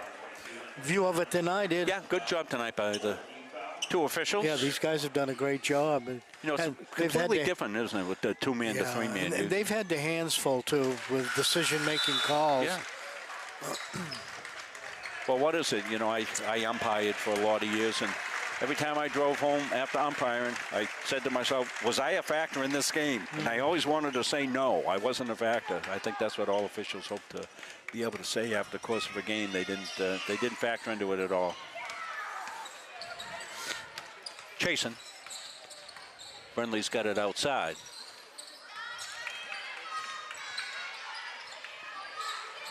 view of it than I did. Yeah, good job tonight by the two officials. Yeah, these guys have done a great job. And you know, it's completely different, isn't it, with the two-man to three-man. They've had their hands full, too, with decision-making calls. Yeah. Well, what is it? You know, I umpired for a lot of years, and every time I drove home after umpiring, I said to myself, was I a factor in this game? And I always wanted to say no, I wasn't a factor. I think that's what all officials hope to be able to say after the course of a game. They didn't factor into it at all. Chasing. Burnley's got it outside.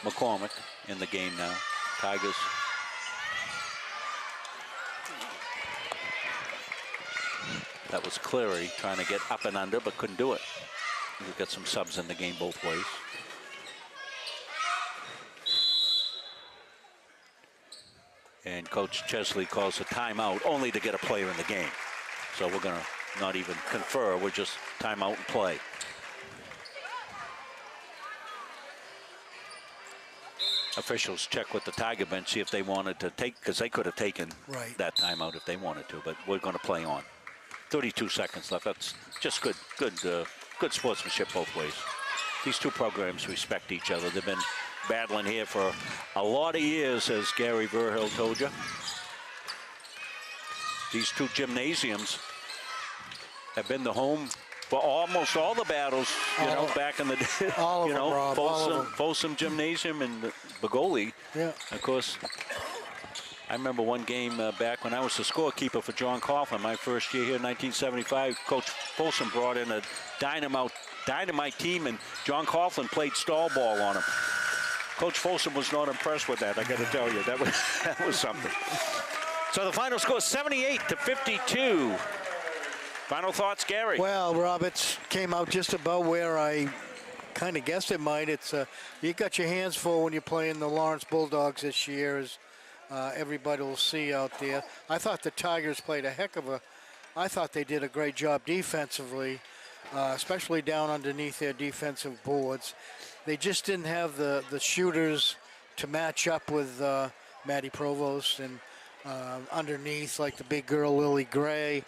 McCormick in the game now. Tigers. That was Cleary trying to get up and under, but couldn't do it. We've got some subs in the game both ways. And Coach Chesley calls a timeout only to get a player in the game. So we're going to not even confer. We're just timeout and play. Officials check with the Tiger bench, see if they wanted to take, because they could have taken that timeout if they wanted to, but we're going to play on. 32 seconds left. That's just good sportsmanship both ways. These two programs respect each other. They've been battling here for a lot of years, as Gary Verhill told you. These two gymnasiums have been the home for almost all the battles, you know, back in the day. All of them, Rob, Folsom Gymnasium and Begoli. Yeah. Of course, I remember one game back when I was the scorekeeper for John Coughlin, my first year here in 1975. Coach Folsom brought in a dynamite team, and John Coughlin played stall ball on him. Coach Folsom was not impressed with that, I got to tell you. That was something. So the final score is 78-52. Final thoughts, Gary? Well, Rob, it came out just about where I kind of guessed it might. It's you got your hands full when you're playing the Lawrence Bulldogs this year, as everybody will see out there. I thought the Tigers played I thought they did a great job defensively, especially down underneath their defensive boards. They just didn't have the shooters to match up with Maddie Provost and underneath, like the big girl Lily Gray.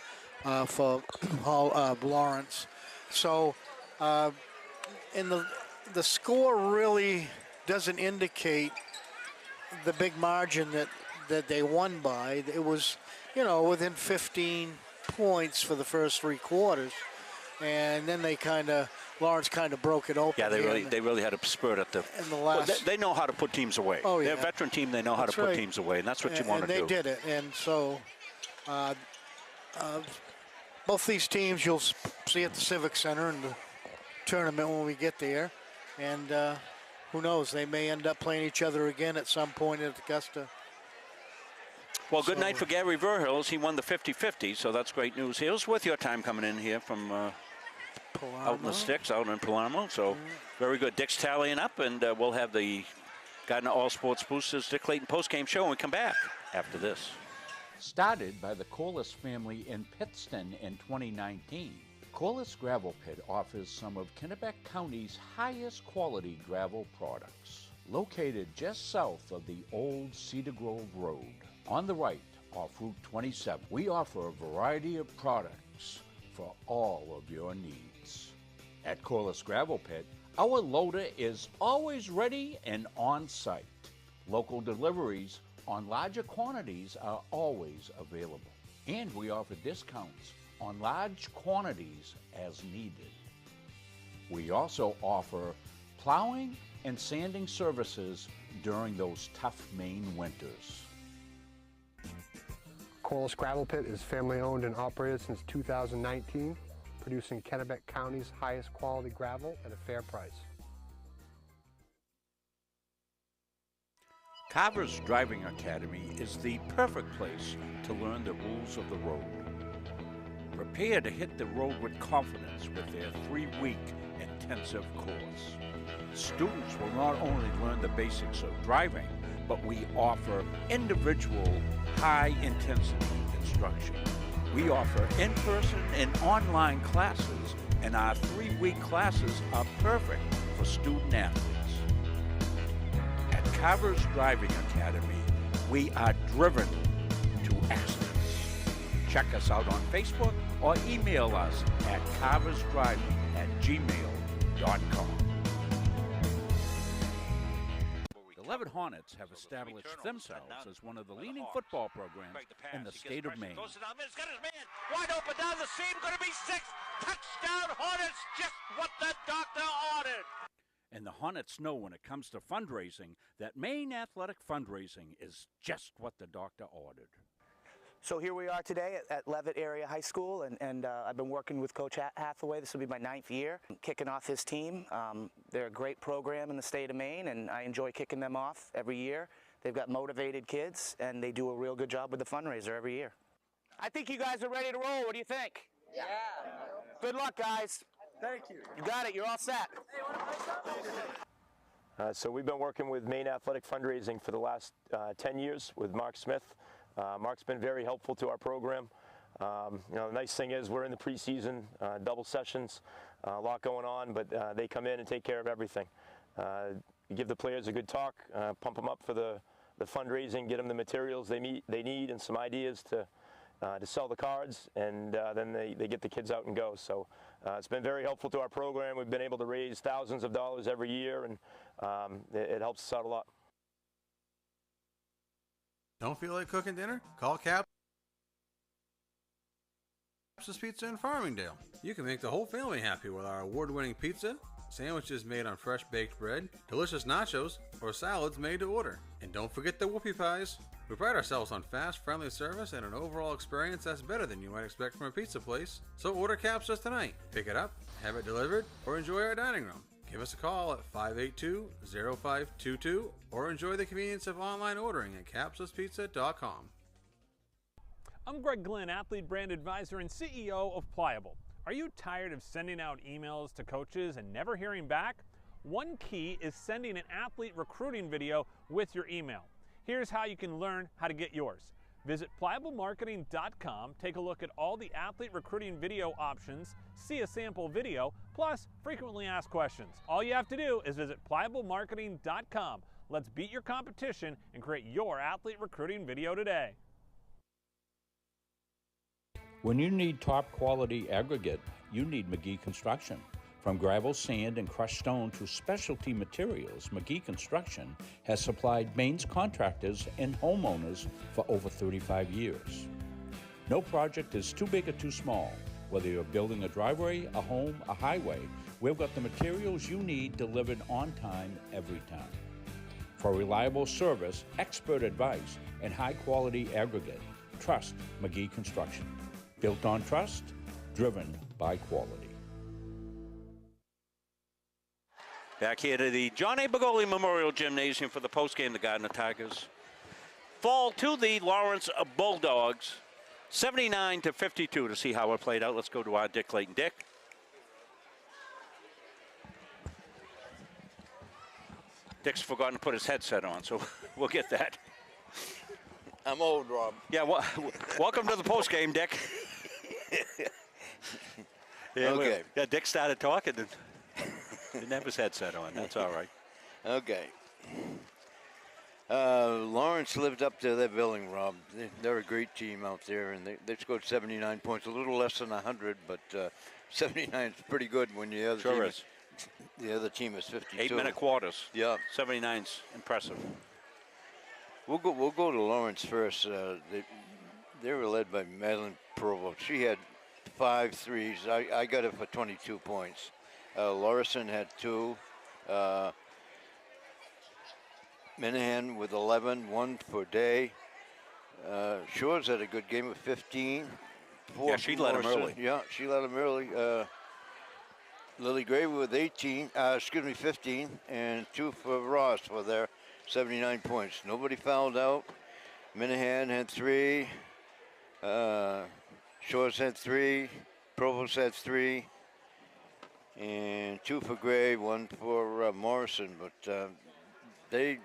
For Lawrence. So, and the score really doesn't indicate the big margin that they won by. It was, you know, within 15 points for the first three quarters, and then Lawrence kind of broke it open. Yeah, they really had a spurt at the last. Well, they know how to put teams away. Oh, yeah. They're a veteran team. They know how to put teams away, and that's what you want to do. And they did it, and so. Both these teams you'll see at the Civic Center in the tournament when we get there. And who knows, they may end up playing each other again at some point at Augusta. Well, good night for Gary Verhills. He won the 50-50, so that's great news. He was worth your time coming in here from out in the sticks, out in Palermo. So very good. Dick's tallying up, and we'll have the Gardiner All Sports Boosters Dick Clayton postgame show when we come back after this. Started by the Corliss family in Pittston in 2019, Corliss Gravel Pit offers some of Kennebec County's highest quality gravel products. Located just south of the old Cedar Grove Road, on the right off Route 27, we offer a variety of products for all of your needs. At Corliss Gravel Pit, our loader is always ready and on site. Local deliveries on larger quantities are always available. And we offer discounts on large quantities as needed. We also offer plowing and sanding services during those tough Maine winters. Corliss Gravel Pit is family owned and operated since 2019, producing Kennebec County's highest quality gravel at a fair price. Carver's Driving Academy is the perfect place to learn the rules of the road. Prepare to hit the road with confidence with their 3-week intensive course. Students will not only learn the basics of driving, but we offer individual, high-intensity instruction. We offer in-person and online classes, and our 3-week classes are perfect for student athletes. At Carver's Driving Academy, we are driven to excellence. Check us out on Facebook or email us at carversdriving@gmail.com. The Leavitt Hornets have established themselves as one of the leading football programs in the state of Maine. Goes it down, he's got his man wide open down the seam, going to be 6. Touchdown Hornets, just what the doctor ordered. And the Hornets know when it comes to fundraising that Maine athletic fundraising is just what the doctor ordered. So here we are today at Leavitt Area High School, and I've been working with Coach Hathaway. This will be my 9th year, kicking off his team. They're a great program in the state of Maine, and I enjoy kicking them off every year. They've got motivated kids, and they do a real good job with the fundraiser every year. I think you guys are ready to roll. What do you think? Yeah. Good luck, guys. Thank you. You got it. You're all set. So we've been working with Maine Athletic Fundraising for the last 10 years with Mark Smith. Mark's been very helpful to our program. The nice thing is we're in the preseason, double sessions, a lot going on, but they come in and take care of everything. You give the players a good talk, pump them up for the fundraising, get them the materials they need and some ideas to sell the cards, and then they get the kids out and go. So it's been very helpful to our program. We've been able to raise thousands of dollars every year, and it helps us out a lot. Don't feel like cooking dinner? Call Cap's Pizza in Farmingdale. You can make the whole family happy with our award-winning pizza, sandwiches made on fresh baked bread, delicious nachos, or salads made to order. And don't forget the whoopie pies. We pride ourselves on fast, friendly service and an overall experience that's better than you might expect from a pizza place. So order Cap's tonight. Pick it up, have it delivered, or enjoy our dining room. Give us a call at 582-0522 or enjoy the convenience of online ordering at capsuspizza.com. I'm Greg Glenn, Athlete Brand Advisor and CEO of Pliable. Are you tired of sending out emails to coaches and never hearing back? One key is sending an athlete recruiting video with your email. Here's how you can learn how to get yours. Visit pliablemarketing.com, take a look at all the athlete recruiting video options, see a sample video, plus frequently asked questions. All you have to do is visit pliablemarketing.com. Let's beat your competition and create your athlete recruiting video today. When you need top quality aggregate, you need McGee Construction. From gravel, sand, and crushed stone to specialty materials, McGee Construction has supplied Maine's contractors and homeowners for over 35 years. No project is too big or too small. Whether you're building a driveway, a home, a highway, we've got the materials you need delivered on time every time. For reliable service, expert advice, and high-quality aggregate, trust McGee Construction. Built on trust, driven by quality. Back here to the John A. Begoli Memorial Gymnasium for the postgame. The Gardiner Tigers fall to the Lawrence Bulldogs, 79-52. To see how it played out, let's go to our Dick Clayton. Dick. Dick's forgotten to put his headset on, so we'll get that. I'm old, Rob. Yeah, welcome to the postgame, Dick. Yeah, okay. Yeah, Dick started talking and didn't have his headset on. That's all right. Okay. Lawrence lived up to their billing, Rob. They're a great team out there, and they scored 79 points, a little less than 100, but 79 is pretty good when the other team is 52. 8-minute quarters. Yeah. 79's impressive. We'll go to Lawrence first. They were led by Madeline Provo. She had 5 threes. I got it for 22 points. Lorison had 2. Minahan with 11, 1 for Day. Shores had a good game with 15. Yeah, she led him early. Yeah, she led him early. Lily Gray with 15, and 2 for Ross for their 79 points. Nobody fouled out. Minahan had 3. Shores had 3. Provost had 3. And 2 for Gray, 1 for Morrison. But they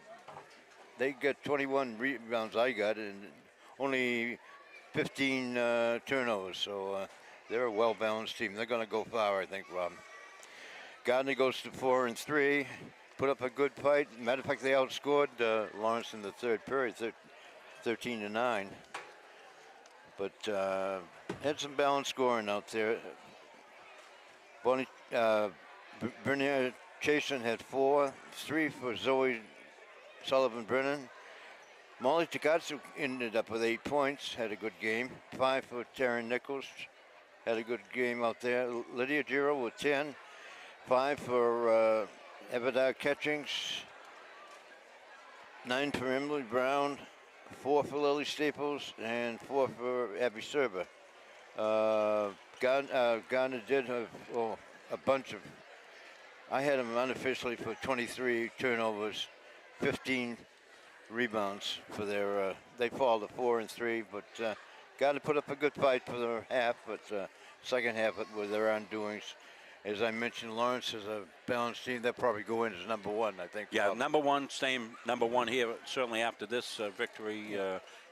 got 21 rebounds I got, and only 15 turnovers. So they're a well-balanced team. They're going to go far, I think, Rob. Gardiner goes to 4 and 3. Put up a good fight. Matter of fact, they outscored Lawrence in the third period, 13-9. But had some balanced scoring out there. Bernier Chasen had 4, 3 for Zoe Sullivan-Brennan. Molly Takatsu ended up with 8 points, had a good game. 5 for Taryn Nichols, had a good game out there. Lydia Giro with 10. 5 for Evadar Catchings. 9 for Emily Brown. 4 for Lily Staples, and 4 for Abby Serber. Gardner did have a bunch of, I had him unofficially for 23 turnovers, 15 rebounds for their, they fall to 4 and 3, but Gardner put up a good fight for their half, but second half with their undoings. as I mentioned, Lawrence is a balanced team. They'll probably go in as number one, I think. Yeah, number one, staying number one here, certainly after this victory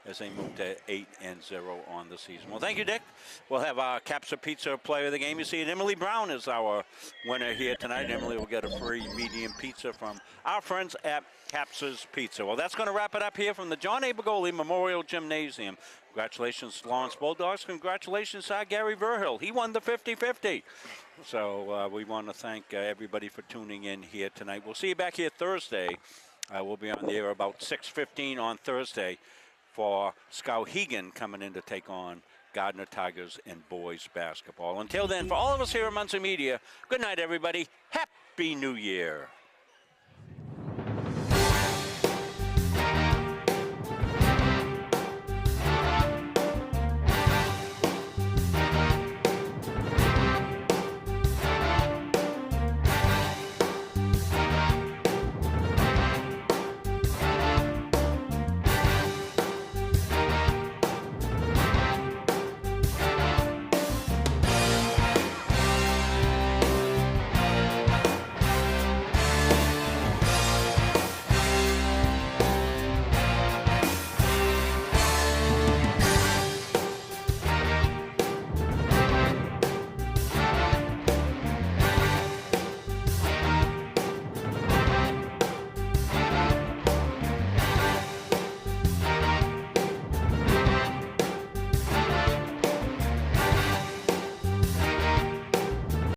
as they move to 8-0 on the season. Well, thank you, Dick. We'll have our Capsa Pizza player of the game. You see, Emily Brown is our winner here tonight. Emily will get a free medium pizza from our friends at Capsa's Pizza. Well, that's going to wrap it up here from the John A. Begoli Memorial Gymnasium. Congratulations, Lawrence Bulldogs. Congratulations, Gary Verhill. He won the 50-50. So we want to thank everybody for tuning in here tonight. We'll see you back here Thursday. We'll be on the air about 6:15 on Thursday for Skowhegan coming in to take on Gardiner Tigers in boys basketball. Until then, for all of us here at Muncie Media, good night, everybody. Happy New Year.